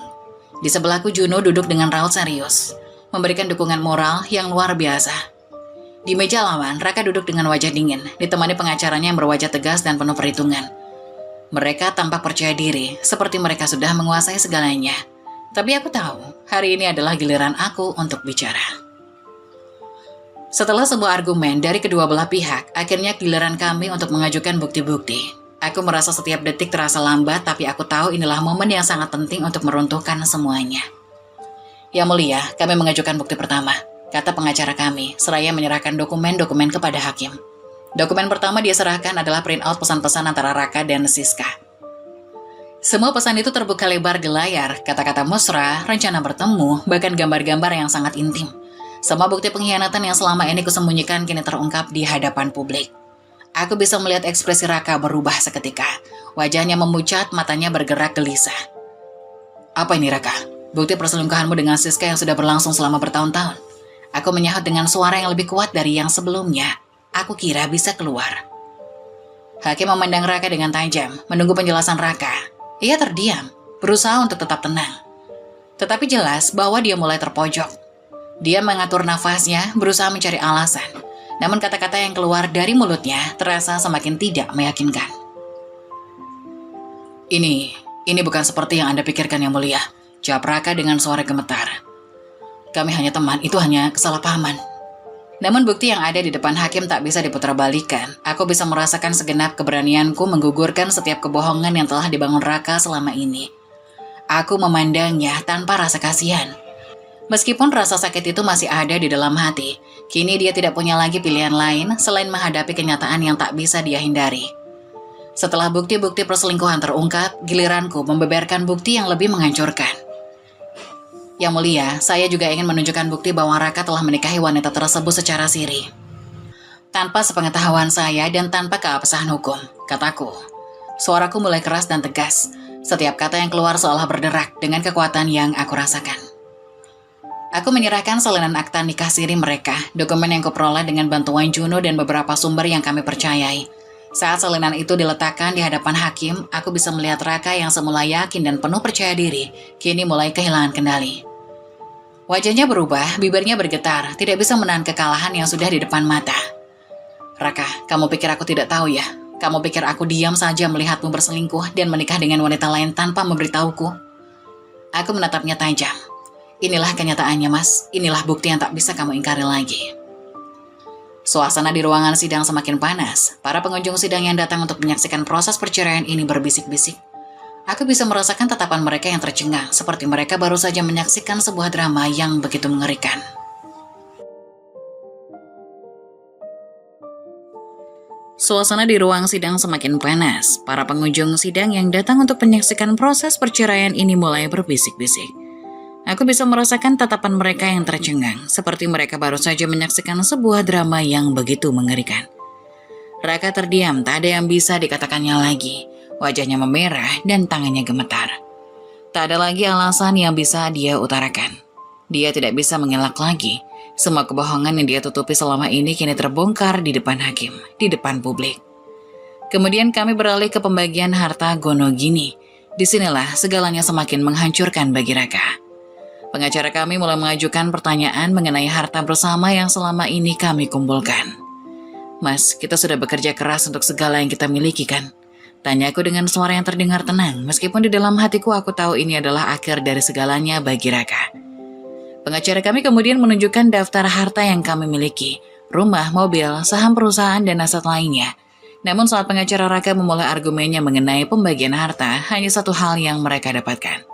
Di sebelahku Juno duduk dengan raut serius, memberikan dukungan moral yang luar biasa. Di meja lawan, Raka duduk dengan wajah dingin, ditemani pengacaranya yang berwajah tegas dan penuh perhitungan. Mereka tampak percaya diri, seperti mereka sudah menguasai segalanya. Tapi aku tahu, hari ini adalah giliran aku untuk bicara. Setelah sebuah argumen dari kedua belah pihak, akhirnya giliran kami untuk mengajukan bukti-bukti. Aku merasa setiap detik terasa lambat, tapi aku tahu inilah momen yang sangat penting untuk meruntuhkan semuanya. Yang mulia, kami mengajukan bukti pertama, kata pengacara kami, seraya menyerahkan dokumen-dokumen kepada hakim. Dokumen pertama dia serahkan adalah printout pesan-pesan antara Raka dan Siska. Semua pesan itu terbuka lebar di layar, kata-kata mesra, rencana bertemu, bahkan gambar-gambar yang sangat intim. Semua bukti pengkhianatan yang selama ini kusembunyikan kini terungkap di hadapan publik. Aku bisa melihat ekspresi Raka berubah seketika. Wajahnya memucat, matanya bergerak gelisah. Apa ini, Raka? Bukti perselingkuhanmu dengan Siska yang sudah berlangsung selama bertahun-tahun. Aku menyahut dengan suara yang lebih kuat dari yang sebelumnya. Aku kira bisa keluar. Hakim memandang Raka dengan tajam, menunggu penjelasan Raka. Ia terdiam, berusaha untuk tetap tenang. Tetapi jelas bahwa dia mulai terpojok. Dia mengatur nafasnya, berusaha mencari alasan. Namun kata-kata yang keluar dari mulutnya terasa semakin tidak meyakinkan. Ini bukan seperti yang Anda pikirkan, Yang Mulia. Jawab Raka dengan suara gemetar. Kami hanya teman, itu hanya kesalahpahaman. Namun bukti yang ada di depan hakim tak bisa diputarbalikan. Aku bisa merasakan segenap keberanianku menggugurkan setiap kebohongan yang telah dibangun Raka selama ini. Aku memandangnya tanpa rasa kasihan. Meskipun rasa sakit itu masih ada di dalam hati, kini dia tidak punya lagi pilihan lain selain menghadapi kenyataan yang tak bisa dia hindari. Setelah bukti-bukti perselingkuhan terungkap, giliranku membeberkan bukti yang lebih menghancurkan. Yang Mulia, saya juga ingin menunjukkan bukti bahwa Raka telah menikahi wanita tersebut secara siri. Tanpa sepengetahuan saya dan tanpa keabsahan hukum, kataku. Suaraku mulai keras dan tegas. Setiap kata yang keluar seolah berderak dengan kekuatan yang aku rasakan. Aku menyerahkan salinan akta nikah siri mereka, dokumen yang kuperoleh dengan bantuan Juno dan beberapa sumber yang kami percayai. Saat salinan itu diletakkan di hadapan hakim, aku bisa melihat Raka yang semula yakin dan penuh percaya diri, kini mulai kehilangan kendali. Wajahnya berubah, bibirnya bergetar, tidak bisa menahan kekalahan yang sudah di depan mata. Raka, kamu pikir aku tidak tahu ya? Kamu pikir aku diam saja melihatmu berselingkuh dan menikah dengan wanita lain tanpa memberitahuku? Aku menatapnya tajam. Inilah kenyataannya, Mas. Inilah bukti yang tak bisa kamu ingkari lagi. Suasana di ruangan sidang semakin panas. Para pengunjung sidang yang datang untuk menyaksikan proses perceraian ini berbisik-bisik. Aku bisa merasakan tatapan mereka yang tercengang, seperti mereka baru saja menyaksikan sebuah drama yang begitu mengerikan. Suasana di ruang sidang semakin panas. Para pengunjung sidang yang datang untuk menyaksikan proses perceraian ini mulai berbisik-bisik. Aku bisa merasakan tatapan mereka yang tercengang, seperti mereka baru saja menyaksikan sebuah drama yang begitu mengerikan. Raka terdiam, tak ada yang bisa dikatakannya lagi. Wajahnya memerah dan tangannya gemetar. Tak ada lagi alasan yang bisa dia utarakan. Dia tidak bisa mengelak lagi. Semua kebohongan yang dia tutupi selama ini kini terbongkar di depan hakim, di depan publik. Kemudian kami beralih ke pembagian harta Gonogini. Disinilah segalanya semakin menghancurkan bagi Raka. Pengacara kami mulai mengajukan pertanyaan mengenai harta bersama yang selama ini kami kumpulkan. Mas, kita sudah bekerja keras untuk segala yang kita miliki kan? Tanya aku dengan suara yang terdengar tenang, meskipun di dalam hatiku aku tahu ini adalah akhir dari segalanya bagi Raka. Pengacara kami kemudian menunjukkan daftar harta yang kami miliki, rumah, mobil, saham perusahaan, dan aset lainnya. Namun saat pengacara Raka memulai argumennya mengenai pembagian harta, hanya satu hal yang mereka dapatkan.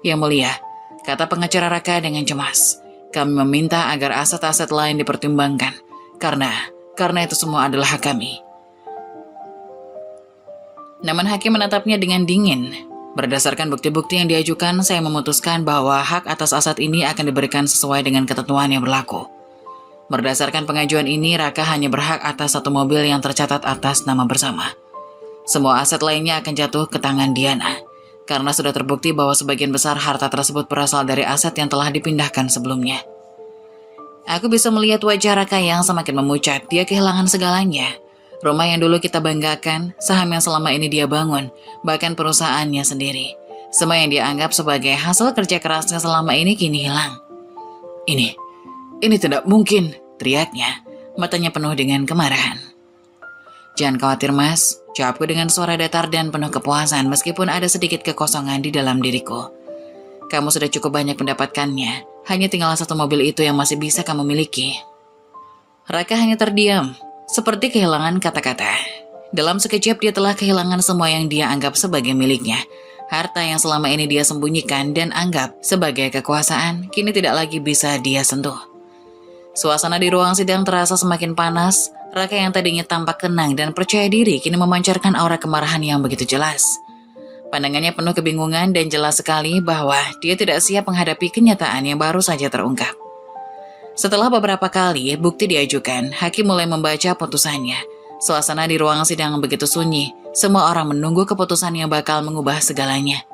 Yang mulia, kata pengacara Raka dengan cemas, kami meminta agar aset-aset lain dipertimbangkan, karena itu semua adalah hak kami. Namun hakim menatapnya dengan dingin. Berdasarkan bukti-bukti yang diajukan, saya memutuskan bahwa hak atas aset ini akan diberikan sesuai dengan ketentuan yang berlaku. Berdasarkan pengajuan ini, Raka hanya berhak atas satu mobil yang tercatat atas nama bersama. Semua aset lainnya akan jatuh ke tangan Diana, karena sudah terbukti bahwa sebagian besar harta tersebut berasal dari aset yang telah dipindahkan sebelumnya. Aku bisa melihat wajah Raka yang semakin memucat. Dia kehilangan segalanya. Rumah yang dulu kita banggakan, saham yang selama ini dia bangun, bahkan perusahaannya sendiri. Semua yang dia anggap sebagai hasil kerja kerasnya selama ini kini hilang. Ini tidak mungkin, teriaknya. Matanya penuh dengan kemarahan. Jangan khawatir mas, jawabku dengan suara datar dan penuh kepuasan meskipun ada sedikit kekosongan di dalam diriku. Kamu sudah cukup banyak mendapatkannya, hanya tinggal satu mobil itu yang masih bisa kamu miliki. Raka hanya terdiam, seperti kehilangan kata-kata. Dalam sekejap dia telah kehilangan semua yang dia anggap sebagai miliknya. Harta yang selama ini dia sembunyikan dan anggap sebagai kekuasaan, kini tidak lagi bisa dia sentuh. Suasana di ruang sidang terasa semakin panas. Raka yang tadinya tampak tenang dan percaya diri kini memancarkan aura kemarahan yang begitu jelas. Pandangannya penuh kebingungan dan jelas sekali bahwa dia tidak siap menghadapi kenyataan yang baru saja terungkap. Setelah beberapa kali bukti diajukan, hakim mulai membaca putusannya. Suasana di ruang sidang begitu sunyi, semua orang menunggu keputusan yang bakal mengubah segalanya.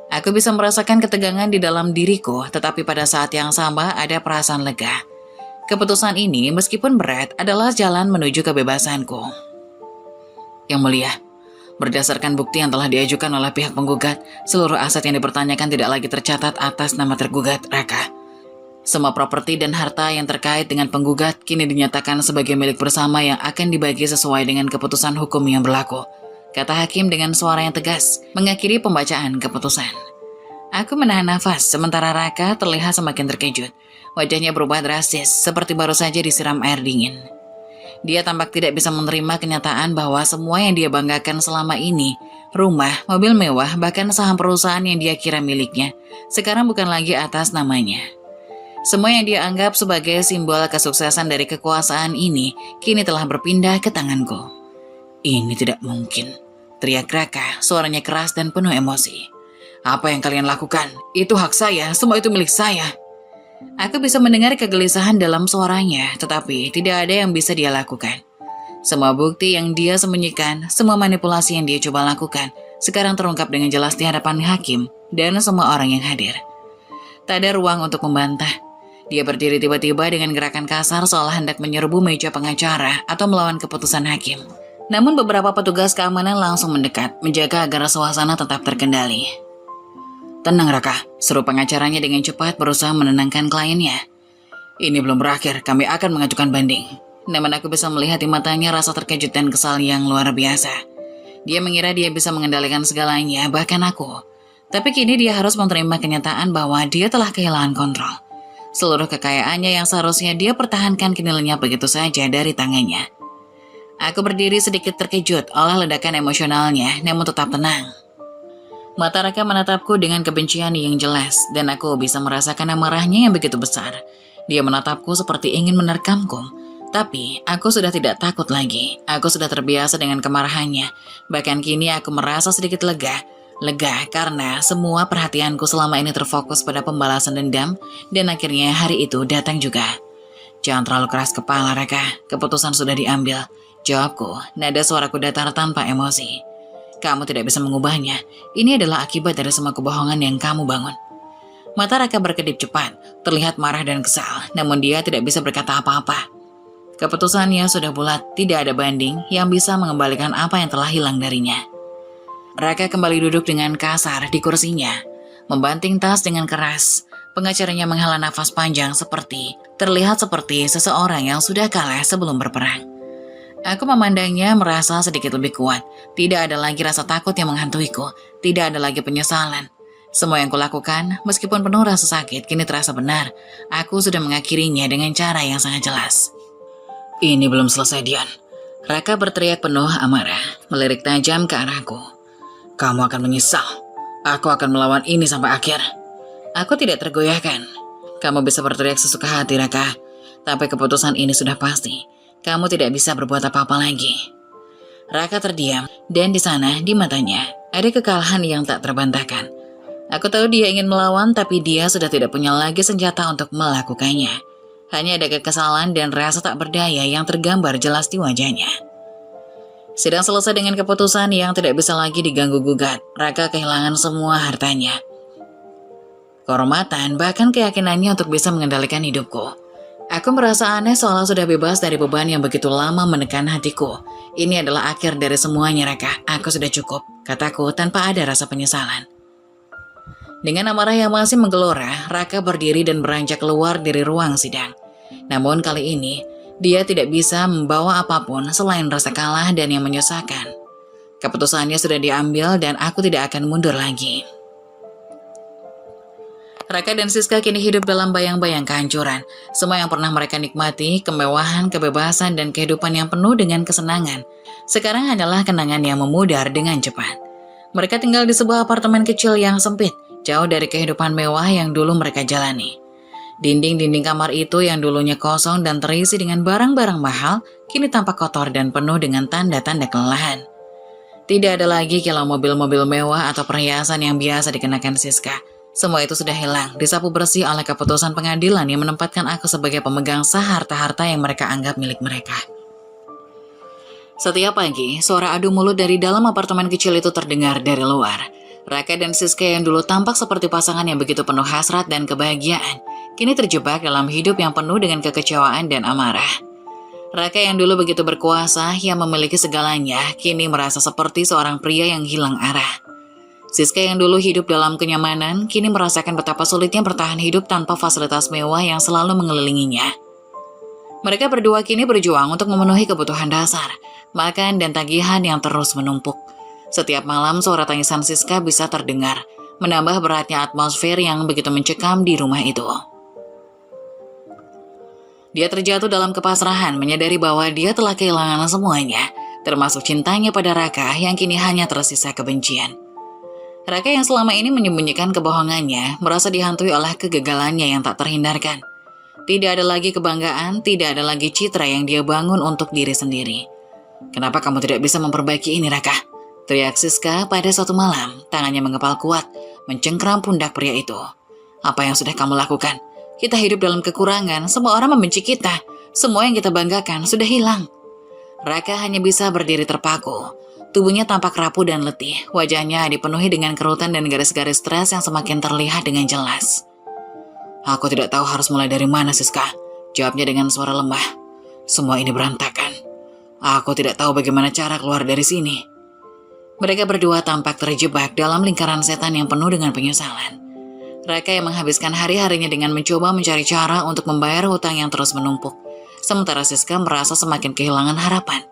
Aku bisa merasakan ketegangan di dalam diriku, tetapi pada saat yang sama ada perasaan lega. Keputusan ini, meskipun berat, adalah jalan menuju kebebasanku. Yang mulia, berdasarkan bukti yang telah diajukan oleh pihak penggugat, seluruh aset yang dipertanyakan tidak lagi tercatat atas nama tergugat, Raka. Semua properti dan harta yang terkait dengan penggugat kini dinyatakan sebagai milik bersama yang akan dibagi sesuai dengan keputusan hukum yang berlaku, kata hakim dengan suara yang tegas, mengakhiri pembacaan keputusan. Aku menahan nafas, sementara Raka terlihat semakin terkejut. Wajahnya berubah drastis, seperti baru saja disiram air dingin. Dia tampak tidak bisa menerima kenyataan bahwa semua yang dia banggakan selama ini, rumah, mobil mewah, bahkan saham perusahaan yang dia kira miliknya, sekarang bukan lagi atas namanya. Semua yang dia anggap sebagai simbol kesuksesan dari kekuasaan ini, kini telah berpindah ke tanganku. Ini tidak mungkin, teriak Raka, suaranya keras dan penuh emosi. Apa yang kalian lakukan? Itu hak saya, semua itu milik saya. Aku bisa mendengar kegelisahan dalam suaranya, tetapi tidak ada yang bisa dia lakukan. Semua bukti yang dia sembunyikan, semua manipulasi yang dia coba lakukan, sekarang terungkap dengan jelas di hadapan hakim dan semua orang yang hadir. Tak ada ruang untuk membantah. Dia berdiri tiba-tiba dengan gerakan kasar seolah hendak menyerbu meja pengacara atau melawan keputusan hakim. Namun beberapa petugas keamanan langsung mendekat, menjaga agar suasana tetap terkendali. Tenang Raka, seru pengacaranya dengan cepat berusaha menenangkan kliennya. Ini belum berakhir, kami akan mengajukan banding. Namun aku bisa melihat di matanya rasa terkejut dan kesal yang luar biasa. Dia mengira dia bisa mengendalikan segalanya, bahkan aku. Tapi kini dia harus menerima kenyataan bahwa dia telah kehilangan kontrol. Seluruh kekayaannya yang seharusnya dia pertahankan kini lenyap begitu saja dari tangannya. Aku berdiri sedikit terkejut oleh ledakan emosionalnya, namun tetap tenang. Mata Raka menatapku dengan kebencian yang jelas, dan aku bisa merasakan amarahnya yang begitu besar. Dia menatapku seperti ingin menerkamku. Tapi, aku sudah tidak takut lagi. Aku sudah terbiasa dengan kemarahannya. Bahkan kini aku merasa sedikit lega. Lega karena semua perhatianku selama ini terfokus pada pembalasan dendam, dan akhirnya hari itu datang juga. Jangan terlalu keras kepala, Raka. Keputusan sudah diambil. Jawabku, nada suaraku datar tanpa emosi. Kamu tidak bisa mengubahnya. Ini adalah akibat dari semua kebohongan yang kamu bangun. Mata Raka berkedip cepat, terlihat marah dan kesal, namun dia tidak bisa berkata apa-apa. Keputusannya sudah bulat, tidak ada banding yang bisa mengembalikan apa yang telah hilang darinya. Raka kembali duduk dengan kasar di kursinya, membanting tas dengan keras. Pengacaranya menghela nafas panjang terlihat seperti seseorang yang sudah kalah sebelum berperang. Aku memandangnya merasa sedikit lebih kuat. Tidak ada lagi rasa takut yang menghantuiku, tidak ada lagi penyesalan. Semua yang kulakukan, meskipun penuh rasa sakit, kini terasa benar. Aku sudah mengakhirinya dengan cara yang sangat jelas. Ini belum selesai, Dian. Raka berteriak penuh amarah, melirik tajam ke arahku. Kamu akan menyesal. Aku akan melawan ini sampai akhir. Aku tidak tergoyahkan. Kamu bisa berteriak sesuka hati, Raka. Tapi keputusan ini sudah pasti. Kamu tidak bisa berbuat apa-apa lagi. Raka terdiam, dan di sana, di matanya, ada kekalahan yang tak terbantahkan. Aku tahu dia ingin melawan, tapi dia sudah tidak punya lagi senjata untuk melakukannya. Hanya ada kekesalan dan rasa tak berdaya yang tergambar jelas di wajahnya. Sidang selesai dengan keputusan yang tidak bisa lagi diganggu-gugat. Raka kehilangan semua hartanya, kehormatan, bahkan keyakinannya untuk bisa mengendalikan hidupku. Aku merasa aneh soalnya sudah bebas dari beban yang begitu lama menekan hatiku. Ini adalah akhir dari semuanya, Raka. Aku sudah cukup, kataku tanpa ada rasa penyesalan. Dengan amarah yang masih menggelora, Raka berdiri dan beranjak keluar dari ruang sidang. Namun kali ini, dia tidak bisa membawa apapun selain rasa kalah dan yang menyusahkan. Keputusannya sudah diambil dan aku tidak akan mundur lagi. Raka dan Siska kini hidup dalam bayang-bayang kehancuran. Semua yang pernah mereka nikmati, kemewahan, kebebasan, dan kehidupan yang penuh dengan kesenangan, sekarang hanyalah kenangan yang memudar dengan cepat. Mereka tinggal di sebuah apartemen kecil yang sempit, jauh dari kehidupan mewah yang dulu mereka jalani. Dinding-dinding kamar itu yang dulunya kosong dan terisi dengan barang-barang mahal, kini tampak kotor dan penuh dengan tanda-tanda kelelahan. Tidak ada lagi kilau mobil-mobil mewah atau perhiasan yang biasa dikenakan Siska. Semua itu sudah hilang, disapu bersih oleh keputusan pengadilan yang menempatkan aku sebagai pemegang sah harta-harta yang mereka anggap milik mereka. Setiap pagi, suara adu mulut dari dalam apartemen kecil itu terdengar dari luar. Raka dan Siska yang dulu tampak seperti pasangan yang begitu penuh hasrat dan kebahagiaan, kini terjebak dalam hidup yang penuh dengan kekecewaan dan amarah. Raka yang dulu begitu berkuasa, yang memiliki segalanya, kini merasa seperti seorang pria yang hilang arah. Siska yang dulu hidup dalam kenyamanan, kini merasakan betapa sulitnya bertahan hidup tanpa fasilitas mewah yang selalu mengelilinginya. Mereka berdua kini berjuang untuk memenuhi kebutuhan dasar, makan dan tagihan yang terus menumpuk. Setiap malam suara tangisan Siska bisa terdengar, menambah beratnya atmosfer yang begitu mencekam di rumah itu. Dia terjatuh dalam kepasrahan, menyadari bahwa dia telah kehilangan semuanya, termasuk cintanya pada Raka yang kini hanya tersisa kebencian. Raka yang selama ini menyembunyikan kebohongannya, merasa dihantui oleh kegagalannya yang tak terhindarkan. Tidak ada lagi kebanggaan, tidak ada lagi citra yang dia bangun untuk diri sendiri. Kenapa kamu tidak bisa memperbaiki ini, Raka? Teriak Siska pada suatu malam, tangannya mengepal kuat, mencengkram pundak pria itu. Apa yang sudah kamu lakukan? Kita hidup dalam kekurangan, semua orang membenci kita. Semua yang kita banggakan sudah hilang. Raka hanya bisa berdiri terpaku. Tubuhnya tampak rapuh dan letih, wajahnya dipenuhi dengan kerutan dan garis-garis stres yang semakin terlihat dengan jelas. Aku tidak tahu harus mulai dari mana, Siska. Jawabnya dengan suara lemah. Semua ini berantakan. Aku tidak tahu bagaimana cara keluar dari sini. Mereka berdua tampak terjebak dalam lingkaran setan yang penuh dengan penyesalan. Raka yang menghabiskan hari-harinya dengan mencoba mencari cara untuk membayar hutang yang terus menumpuk. Sementara Siska merasa semakin kehilangan harapan.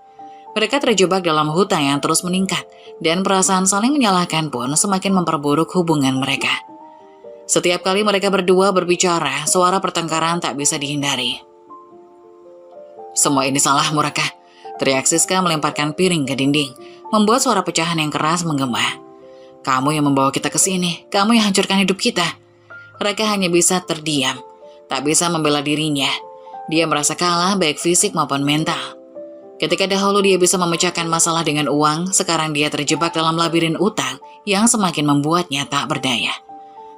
Mereka terjebak dalam hutang yang terus meningkat, dan perasaan saling menyalahkan pun semakin memperburuk hubungan mereka. Setiap kali mereka berdua berbicara, suara pertengkaran tak bisa dihindari. Semua ini salahmu, Raka. Teriak Siska melemparkan piring ke dinding, membuat suara pecahan yang keras menggema. Kamu yang membawa kita ke sini, kamu yang hancurkan hidup kita. Raka hanya bisa terdiam, tak bisa membela dirinya. Dia merasa kalah baik fisik maupun mental. Ketika dahulu dia bisa memecahkan masalah dengan uang, sekarang dia terjebak dalam labirin utang yang semakin membuatnya tak berdaya.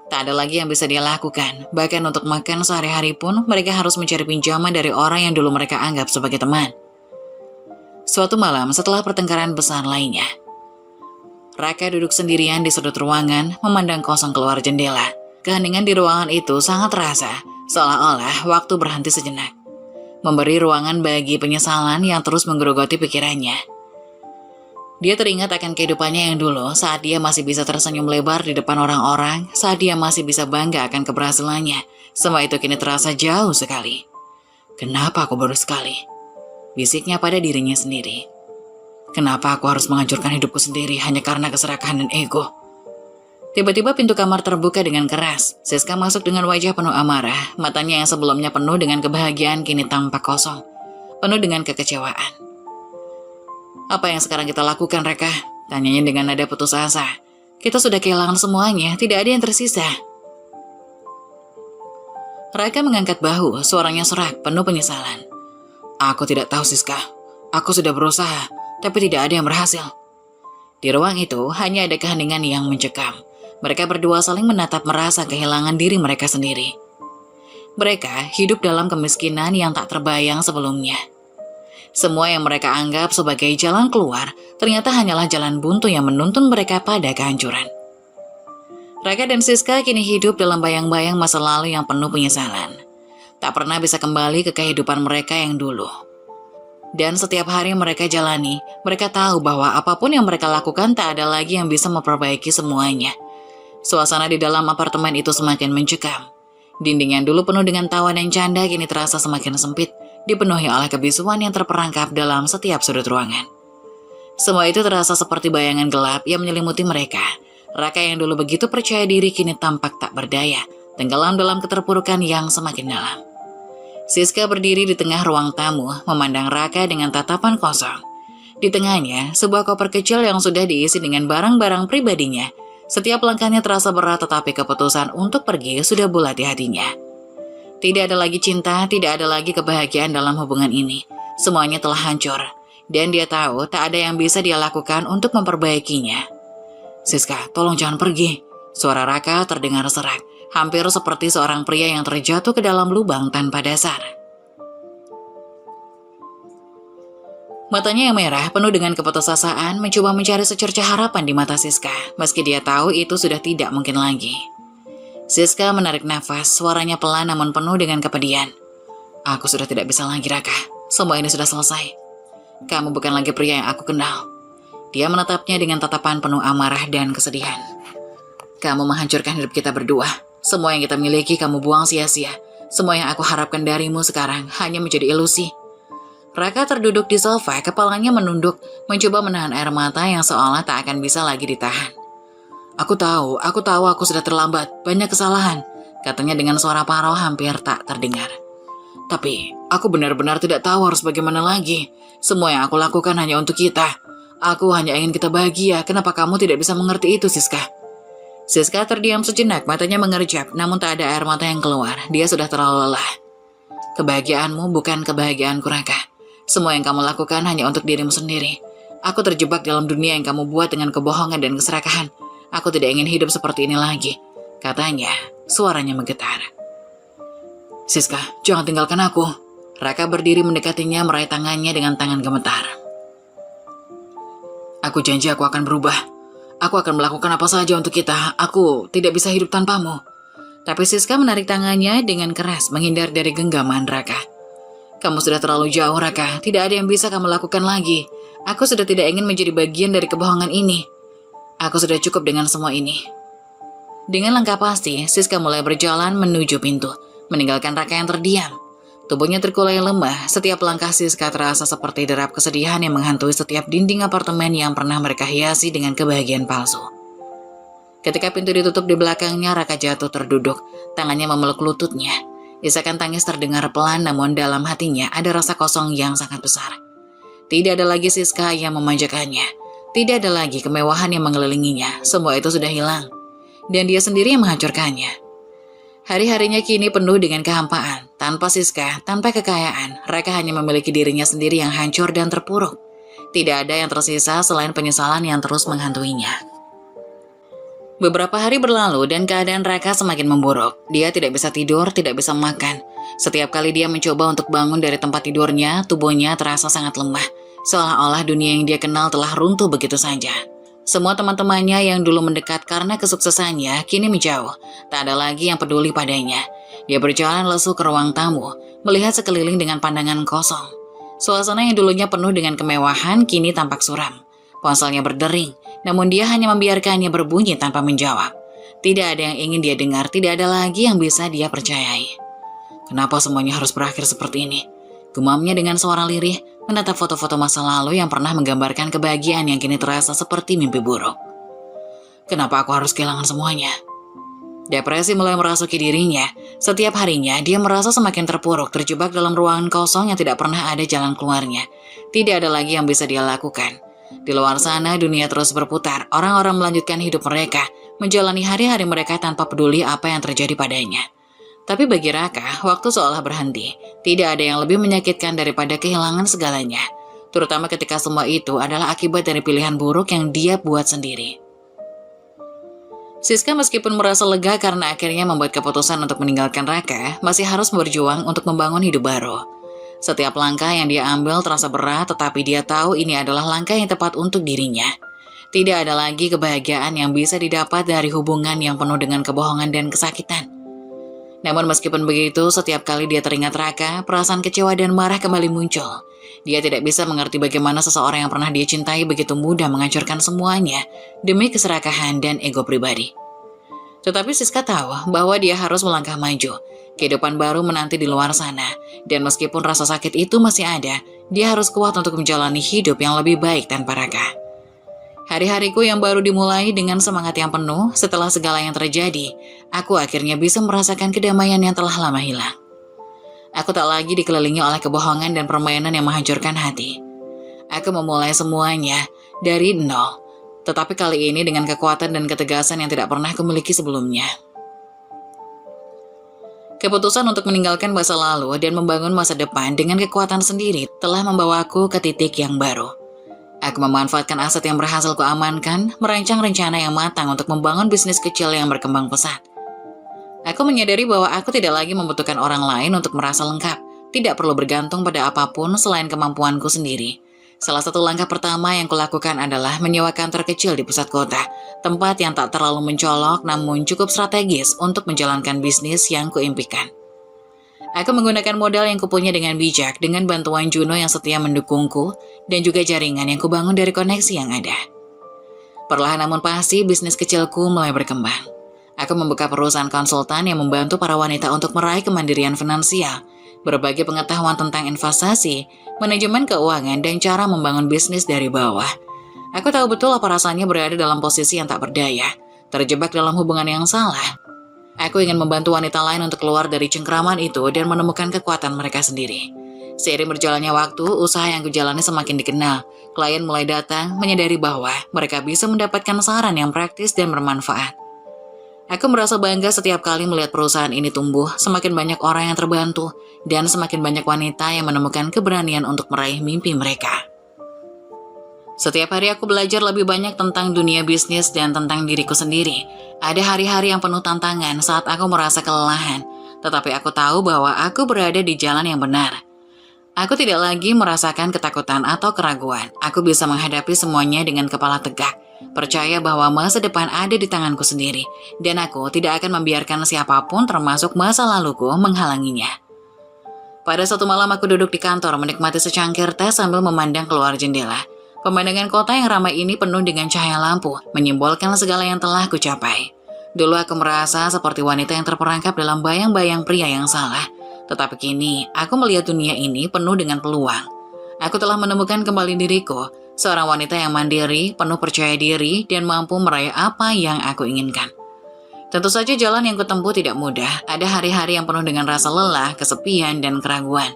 Tak ada lagi yang bisa dia lakukan, bahkan untuk makan sehari-hari pun mereka harus mencari pinjaman dari orang yang dulu mereka anggap sebagai teman. Suatu malam setelah pertengkaran besar lainnya, Raka duduk sendirian di sudut ruangan memandang kosong keluar jendela. Keheningan di ruangan itu sangat terasa, seolah-olah waktu berhenti sejenak, memberi ruangan bagi penyesalan yang terus menggerogoti pikirannya. Dia teringat akan kehidupannya yang dulu saat dia masih bisa tersenyum lebar di depan orang-orang, saat dia masih bisa bangga akan keberhasilannya. Semua itu kini terasa jauh sekali. Kenapa aku baru sekali? Bisiknya pada dirinya sendiri. Kenapa aku harus menghancurkan hidupku sendiri hanya karena keserakahan dan ego? Tiba-tiba pintu kamar terbuka dengan keras. Siska masuk dengan wajah penuh amarah. Matanya yang sebelumnya penuh dengan kebahagiaan kini tampak kosong, penuh dengan kekecewaan. Apa yang sekarang kita lakukan, Raka? Tanyanya dengan nada putus asa. Kita sudah kehilangan semuanya, tidak ada yang tersisa. Raka mengangkat bahu, suaranya serak, penuh penyesalan. Aku tidak tahu, Siska. Aku sudah berusaha, tapi tidak ada yang berhasil. Di ruang itu hanya ada keheningan yang mencekam. Mereka berdua saling menatap merasa kehilangan diri mereka sendiri. Mereka hidup dalam kemiskinan yang tak terbayang sebelumnya. Semua yang mereka anggap sebagai jalan keluar ternyata hanyalah jalan buntu yang menuntun mereka pada kehancuran. Raka dan Siska kini hidup dalam bayang-bayang masa lalu yang penuh penyesalan. Tak pernah bisa kembali ke kehidupan mereka yang dulu. Dan setiap hari mereka jalani, mereka tahu bahwa apapun yang mereka lakukan tak ada lagi yang bisa memperbaiki semuanya. Suasana di dalam apartemen itu semakin mencekam. Dinding yang dulu penuh dengan tawa dan canda kini terasa semakin sempit, dipenuhi oleh kebisuan yang terperangkap dalam setiap sudut ruangan. Semua itu terasa seperti bayangan gelap yang menyelimuti mereka. Raka yang dulu begitu percaya diri kini tampak tak berdaya, tenggelam dalam keterpurukan yang semakin dalam. Siska berdiri di tengah ruang tamu, memandang Raka dengan tatapan kosong. Di tengahnya, sebuah koper kecil yang sudah diisi dengan barang-barang pribadinya. Setiap langkahnya terasa berat, tetapi keputusan untuk pergi sudah bulat di hatinya. Tidak ada lagi cinta, tidak ada lagi kebahagiaan dalam hubungan ini. Semuanya telah hancur, dan dia tahu tak ada yang bisa dia lakukan untuk memperbaikinya. Siska, tolong jangan pergi. Suara Raka terdengar serak, hampir seperti seorang pria yang terjatuh ke dalam lubang tanpa dasar. Matanya yang merah penuh dengan keputusasaan mencoba mencari secercah harapan di mata Siska, meski dia tahu itu sudah tidak mungkin lagi. Siska menarik nafas, suaranya pelan namun penuh dengan kepedihan. Aku sudah tidak bisa lagi, Raka. Semua ini sudah selesai. Kamu bukan lagi pria yang aku kenal. Dia menatapnya dengan tatapan penuh amarah dan kesedihan. Kamu menghancurkan hidup kita berdua. Semua yang kita miliki kamu buang sia-sia. Semua yang aku harapkan darimu sekarang hanya menjadi ilusi. Raka terduduk di sofa, kepalanya menunduk, mencoba menahan air mata yang seolah tak akan bisa lagi ditahan. Aku tahu aku sudah terlambat, banyak kesalahan, katanya dengan suara parau hampir tak terdengar. Tapi, aku benar-benar tidak tahu harus bagaimana lagi. Semua yang aku lakukan hanya untuk kita. Aku hanya ingin kita bahagia, kenapa kamu tidak bisa mengerti itu, Siska? Siska terdiam sejenak, matanya mengerjap, namun tak ada air mata yang keluar, dia sudah terlalu lelah. Kebahagiaanmu bukan kebahagiaanku, Raka. Semua yang kamu lakukan hanya untuk dirimu sendiri. Aku terjebak dalam dunia yang kamu buat dengan kebohongan dan keserakahan. Aku tidak ingin hidup seperti ini lagi, katanya, suaranya menggetar. Siska, jangan tinggalkan aku. Raka berdiri mendekatinya, meraih tangannya dengan tangan gemetar. Aku janji aku akan berubah. Aku akan melakukan apa saja untuk kita. Aku tidak bisa hidup tanpamu. Tapi Siska menarik tangannya dengan keras, menghindar dari genggaman Raka. Kamu sudah terlalu jauh, Raka. Tidak ada yang bisa kamu lakukan lagi. Aku sudah tidak ingin menjadi bagian dari kebohongan ini. Aku sudah cukup dengan semua ini. Dengan langkah pasti, Siska mulai berjalan menuju pintu, meninggalkan Raka yang terdiam. Tubuhnya terkulai lemah, setiap langkah Siska terasa seperti derap kesedihan yang menghantui setiap dinding apartemen yang pernah mereka hiasi dengan kebahagiaan palsu. Ketika pintu ditutup di belakangnya, Raka jatuh terduduk, tangannya memeluk lututnya. Isakan tangis terdengar pelan, namun dalam hatinya ada rasa kosong yang sangat besar. Tidak ada lagi Siska yang memanjakannya. Tidak ada lagi kemewahan yang mengelilinginya. Semua itu sudah hilang. Dan dia sendiri yang menghancurkannya. Hari-harinya kini penuh dengan kehampaan. Tanpa Siska, tanpa kekayaan, Raka hanya memiliki dirinya sendiri yang hancur dan terpuruk. Tidak ada yang tersisa selain penyesalan yang terus menghantuinya. Beberapa hari berlalu dan keadaan Raka semakin memburuk. Dia tidak bisa tidur, tidak bisa makan. Setiap kali dia mencoba untuk bangun dari tempat tidurnya, tubuhnya terasa sangat lemah. Seolah-olah dunia yang dia kenal telah runtuh begitu saja. Semua teman-temannya yang dulu mendekat karena kesuksesannya kini menjauh. Tak ada lagi yang peduli padanya. Dia berjalan lesu ke ruang tamu, melihat sekeliling dengan pandangan kosong. Suasana yang dulunya penuh dengan kemewahan kini tampak suram. Ponselnya berdering, namun dia hanya membiarkannya berbunyi tanpa menjawab. Tidak ada yang ingin dia dengar, tidak ada lagi yang bisa dia percayai. Kenapa semuanya harus berakhir seperti ini? Gumamnya dengan suara lirih, menatap foto-foto masa lalu yang pernah menggambarkan kebahagiaan yang kini terasa seperti mimpi buruk. Kenapa aku harus kehilangan semuanya? Depresi mulai merasuki dirinya. Setiap harinya, dia merasa semakin terpuruk, terjebak dalam ruangan kosong yang tidak pernah ada jalan keluarnya. Tidak ada lagi yang bisa dia lakukan. Di luar sana, dunia terus berputar. Orang-orang melanjutkan hidup mereka, menjalani hari-hari mereka tanpa peduli apa yang terjadi padanya. Tapi bagi Raka, waktu seolah berhenti. Tidak ada yang lebih menyakitkan daripada kehilangan segalanya. Terutama ketika semua itu adalah akibat dari pilihan buruk yang dia buat sendiri. Siska meskipun merasa lega karena akhirnya membuat keputusan untuk meninggalkan Raka, masih harus berjuang untuk membangun hidup baru. Setiap langkah yang dia ambil terasa berat, tetapi dia tahu ini adalah langkah yang tepat untuk dirinya. Tidak ada lagi kebahagiaan yang bisa didapat dari hubungan yang penuh dengan kebohongan dan kesakitan. Namun meskipun begitu, setiap kali dia teringat Raka, perasaan kecewa dan marah kembali muncul. Dia tidak bisa mengerti bagaimana seseorang yang pernah dia cintai begitu mudah menghancurkan semuanya demi keserakahan dan ego pribadi. Tetapi Siska tahu bahwa dia harus melangkah maju. Kehidupan baru menanti di luar sana. Dan meskipun rasa sakit itu masih ada, dia harus kuat untuk menjalani hidup yang lebih baik tanpa Raka. Hari-hariku yang baru dimulai dengan semangat yang penuh. Setelah segala yang terjadi, aku akhirnya bisa merasakan kedamaian yang telah lama hilang. Aku tak lagi dikelilingi oleh kebohongan dan permainan yang menghancurkan hati. Aku memulai semuanya dari nol, tetapi kali ini dengan kekuatan dan ketegasan yang tidak pernah kumiliki sebelumnya. Keputusan untuk meninggalkan masa lalu dan membangun masa depan dengan kekuatan sendiri telah membawaku ke titik yang baru. Aku memanfaatkan aset yang berhasil kuamankan, merancang rencana yang matang untuk membangun bisnis kecil yang berkembang pesat. Aku menyadari bahwa aku tidak lagi membutuhkan orang lain untuk merasa lengkap, tidak perlu bergantung pada apapun selain kemampuanku sendiri. Salah satu langkah pertama yang kulakukan adalah menyewa kantor kecil di pusat kota, tempat yang tak terlalu mencolok namun cukup strategis untuk menjalankan bisnis yang kuimpikan. Aku menggunakan modal yang kupunya dengan bijak, dengan bantuan Juno yang setia mendukungku, dan juga jaringan yang kubangun dari koneksi yang ada. Perlahan namun pasti, bisnis kecilku mulai berkembang. Aku membuka perusahaan konsultan yang membantu para wanita untuk meraih kemandirian finansial, berbagi pengetahuan tentang investasi, manajemen keuangan, dan cara membangun bisnis dari bawah. Aku tahu betul apa rasanya berada dalam posisi yang tak berdaya, terjebak dalam hubungan yang salah. Aku ingin membantu wanita lain untuk keluar dari cengkraman itu dan menemukan kekuatan mereka sendiri. Seiring berjalannya waktu, usaha yang kujalani semakin dikenal. Klien mulai datang, menyadari bahwa mereka bisa mendapatkan saran yang praktis dan bermanfaat. Aku merasa bangga setiap kali melihat perusahaan ini tumbuh, semakin banyak orang yang terbantu, dan semakin banyak wanita yang menemukan keberanian untuk meraih mimpi mereka. Setiap hari aku belajar lebih banyak tentang dunia bisnis dan tentang diriku sendiri. Ada hari-hari yang penuh tantangan saat aku merasa kelelahan, tetapi aku tahu bahwa aku berada di jalan yang benar. Aku tidak lagi merasakan ketakutan atau keraguan. Aku bisa menghadapi semuanya dengan kepala tegak. Percaya bahwa masa depan ada di tanganku sendiri, dan aku tidak akan membiarkan siapapun termasuk masa laluku menghalanginya. Pada suatu malam aku duduk di kantor menikmati secangkir teh sambil memandang keluar jendela. Pemandangan kota yang ramai ini penuh dengan cahaya lampu, menyimbolkan segala yang telah kucapai. Dulu aku merasa seperti wanita yang terperangkap dalam bayang-bayang pria yang salah, tetapi kini aku melihat dunia ini penuh dengan peluang. Aku telah menemukan kembali diriku, seorang wanita yang mandiri, penuh percaya diri, dan mampu meraih apa yang aku inginkan. Tentu saja jalan yang kutempuh tidak mudah, ada hari-hari yang penuh dengan rasa lelah, kesepian, dan keraguan.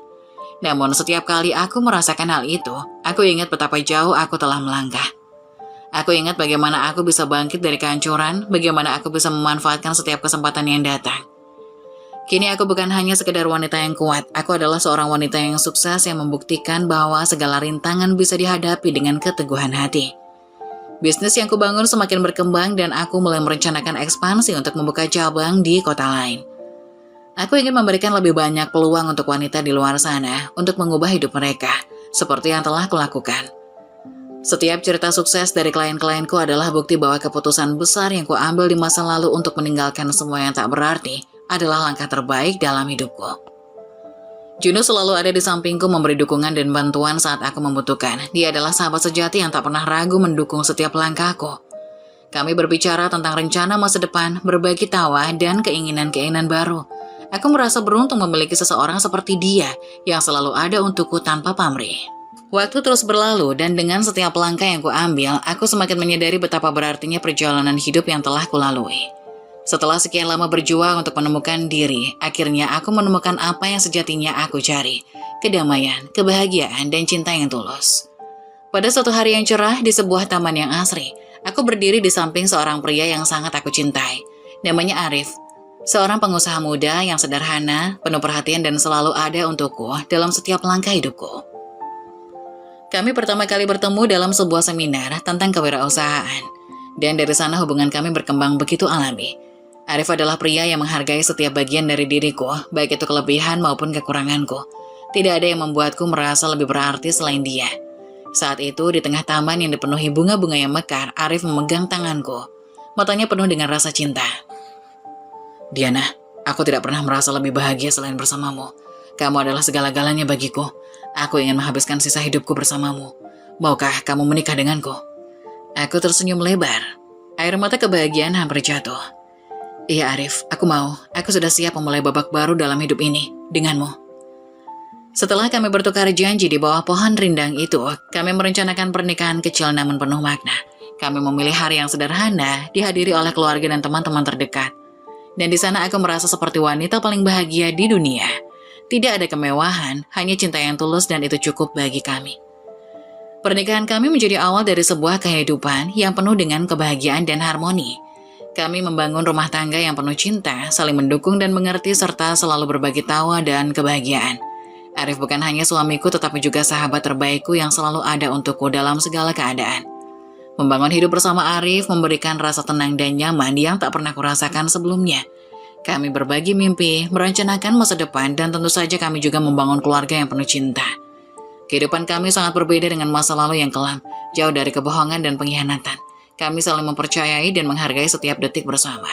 Namun setiap kali aku merasakan hal itu, aku ingat betapa jauh aku telah melangkah. Aku ingat bagaimana aku bisa bangkit dari kehancuran, bagaimana aku bisa memanfaatkan setiap kesempatan yang datang. Kini aku bukan hanya sekedar wanita yang kuat, aku adalah seorang wanita yang sukses yang membuktikan bahwa segala rintangan bisa dihadapi dengan keteguhan hati. Bisnis yang kubangun semakin berkembang dan aku mulai merencanakan ekspansi untuk membuka cabang di kota lain. Aku ingin memberikan lebih banyak peluang untuk wanita di luar sana untuk mengubah hidup mereka, seperti yang telah kulakukan. Setiap cerita sukses dari klien-klienku adalah bukti bahwa keputusan besar yang kuambil di masa lalu untuk meninggalkan semua yang tak berarti adalah langkah terbaik dalam hidupku. Juno selalu ada di sampingku memberi dukungan dan bantuan saat aku membutuhkan. Dia adalah sahabat sejati yang tak pernah ragu mendukung setiap langkahku. Kami berbicara tentang rencana masa depan, berbagi tawa, dan keinginan-keinginan baru. Aku merasa beruntung memiliki seseorang seperti dia yang selalu ada untukku tanpa pamrih. Waktu terus berlalu dan dengan setiap langkah yang kuambil, aku semakin menyadari betapa berartinya perjalanan hidup yang telah kulalui. Setelah sekian lama berjuang untuk menemukan diri, akhirnya aku menemukan apa yang sejatinya aku cari. Kedamaian, kebahagiaan, dan cinta yang tulus. Pada suatu hari yang cerah di sebuah taman yang asri, aku berdiri di samping seorang pria yang sangat aku cintai. Namanya Arif, seorang pengusaha muda yang sederhana, penuh perhatian dan selalu ada untukku dalam setiap langkah hidupku. Kami pertama kali bertemu dalam sebuah seminar tentang kewirausahaan. Dan dari sana hubungan kami berkembang begitu alami. Arif adalah pria yang menghargai setiap bagian dari diriku, baik itu kelebihan maupun kekuranganku. Tidak ada yang membuatku merasa lebih berarti selain dia. Saat itu, di tengah taman yang dipenuhi bunga-bunga yang mekar, Arif memegang tanganku. Matanya penuh dengan rasa cinta. Diana, aku tidak pernah merasa lebih bahagia selain bersamamu. Kamu adalah segala-galanya bagiku. Aku ingin menghabiskan sisa hidupku bersamamu. Maukah kamu menikah denganku? Aku tersenyum lebar. Air mata kebahagiaan hampir jatuh. Iya Arif, aku mau. Aku sudah siap memulai babak baru dalam hidup ini, denganmu. Setelah kami bertukar janji di bawah pohon rindang itu, kami merencanakan pernikahan kecil namun penuh makna. Kami memilih hari yang sederhana, dihadiri oleh keluarga dan teman-teman terdekat. Dan di sana aku merasa seperti wanita paling bahagia di dunia. Tidak ada kemewahan, hanya cinta yang tulus dan itu cukup bagi kami. Pernikahan kami menjadi awal dari sebuah kehidupan yang penuh dengan kebahagiaan dan harmoni. Kami membangun rumah tangga yang penuh cinta, saling mendukung dan mengerti serta selalu berbagi tawa dan kebahagiaan. Arif bukan hanya suamiku tetapi juga sahabat terbaikku yang selalu ada untukku dalam segala keadaan. Membangun hidup bersama Arif memberikan rasa tenang dan nyaman yang tak pernah kurasakan sebelumnya. Kami berbagi mimpi, merencanakan masa depan dan tentu saja kami juga membangun keluarga yang penuh cinta. Kehidupan kami sangat berbeda dengan masa lalu yang kelam, jauh dari kebohongan dan pengkhianatan. Kami saling mempercayai dan menghargai setiap detik bersama.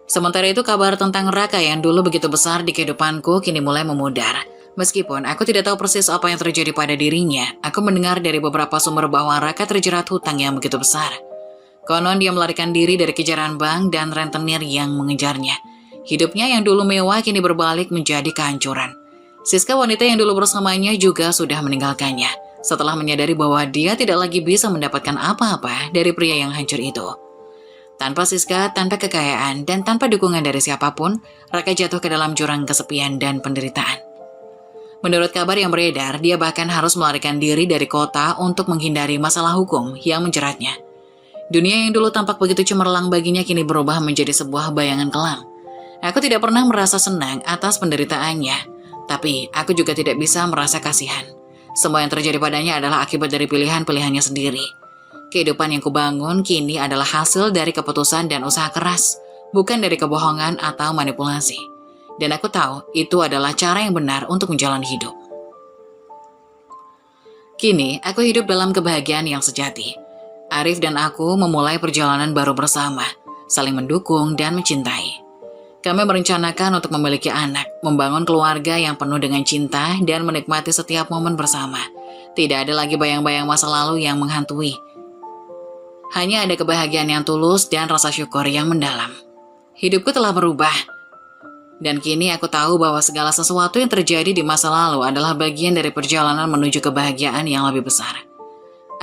Sementara itu kabar tentang Raka yang dulu begitu besar di kehidupanku kini mulai memudar. Meskipun aku tidak tahu persis apa yang terjadi pada dirinya, aku mendengar dari beberapa sumber bahwa Raka terjerat hutang yang begitu besar. Konon dia melarikan diri dari kejaran bank dan rentenir yang mengejarnya. Hidupnya yang dulu mewah kini berbalik menjadi kehancuran. Siska wanita yang dulu bersamanya juga sudah meninggalkannya. Setelah menyadari bahwa dia tidak lagi bisa mendapatkan apa-apa dari pria yang hancur itu. Tanpa Siska, tanpa kekayaan, dan tanpa dukungan dari siapapun, Raka jatuh ke dalam jurang kesepian dan penderitaan. Menurut kabar yang beredar, dia bahkan harus melarikan diri dari kota untuk menghindari masalah hukum yang menjeratnya. Dunia yang dulu tampak begitu cemerlang baginya kini berubah menjadi sebuah bayangan kelam. Aku tidak pernah merasa senang atas penderitaannya, tapi aku juga tidak bisa merasa kasihan. Semua yang terjadi padanya adalah akibat dari pilihan-pilihannya sendiri. Kehidupan yang kubangun kini adalah hasil dari keputusan dan usaha keras, bukan dari kebohongan atau manipulasi. Dan aku tahu itu adalah cara yang benar untuk menjalani hidup. Kini, aku hidup dalam kebahagiaan yang sejati. Arif dan aku memulai perjalanan baru bersama, saling mendukung dan mencintai. Kami merencanakan untuk memiliki anak, membangun keluarga yang penuh dengan cinta, dan menikmati setiap momen bersama. Tidak ada lagi bayang-bayang masa lalu yang menghantui. Hanya ada kebahagiaan yang tulus dan rasa syukur yang mendalam. Hidupku telah berubah. Dan kini aku tahu bahwa segala sesuatu yang terjadi di masa lalu adalah bagian dari perjalanan menuju kebahagiaan yang lebih besar.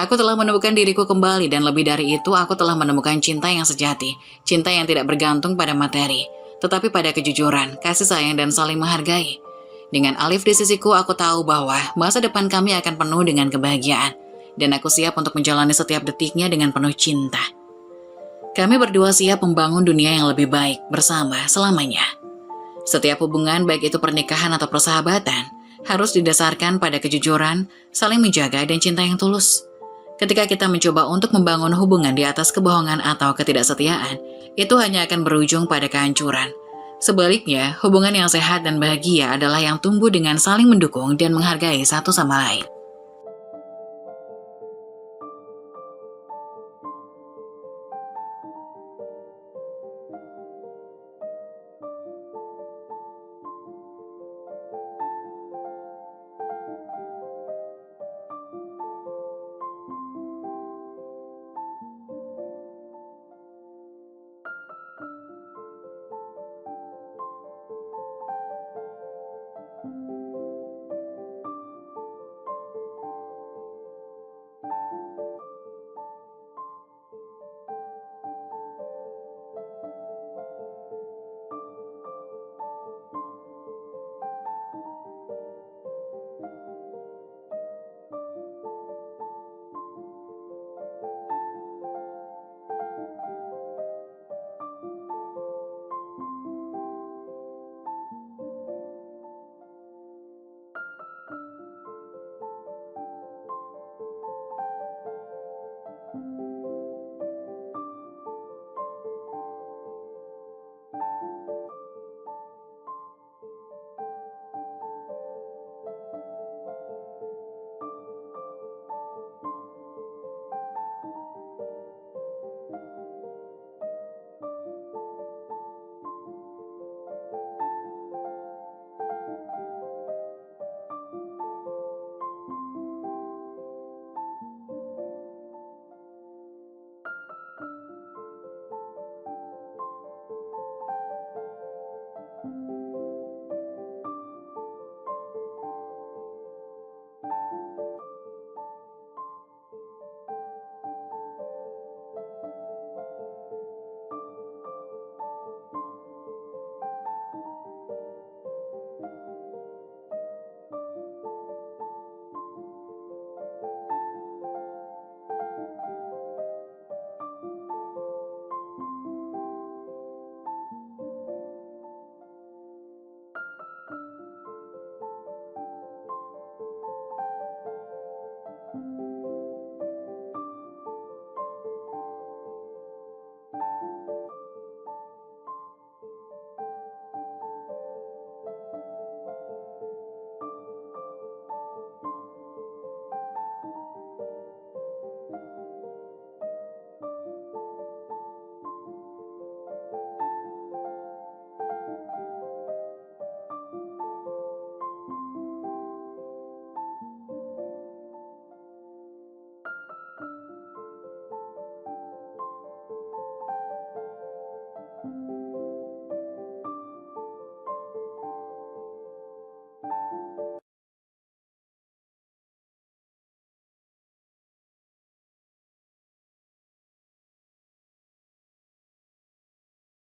Aku telah menemukan diriku kembali dan lebih dari itu aku telah menemukan cinta yang sejati. Cinta yang tidak bergantung pada materi, tetapi pada kejujuran, kasih sayang, dan saling menghargai. Dengan Alif di sisiku, aku tahu bahwa masa depan kami akan penuh dengan kebahagiaan, dan aku siap untuk menjalani setiap detiknya dengan penuh cinta. Kami berdua siap membangun dunia yang lebih baik bersama selamanya. Setiap hubungan, baik itu pernikahan atau persahabatan, harus didasarkan pada kejujuran, saling menjaga, dan cinta yang tulus. Ketika kita mencoba untuk membangun hubungan di atas kebohongan atau ketidaksetiaan, itu hanya akan berujung pada kehancuran. Sebaliknya, hubungan yang sehat dan bahagia adalah yang tumbuh dengan saling mendukung dan menghargai satu sama lain.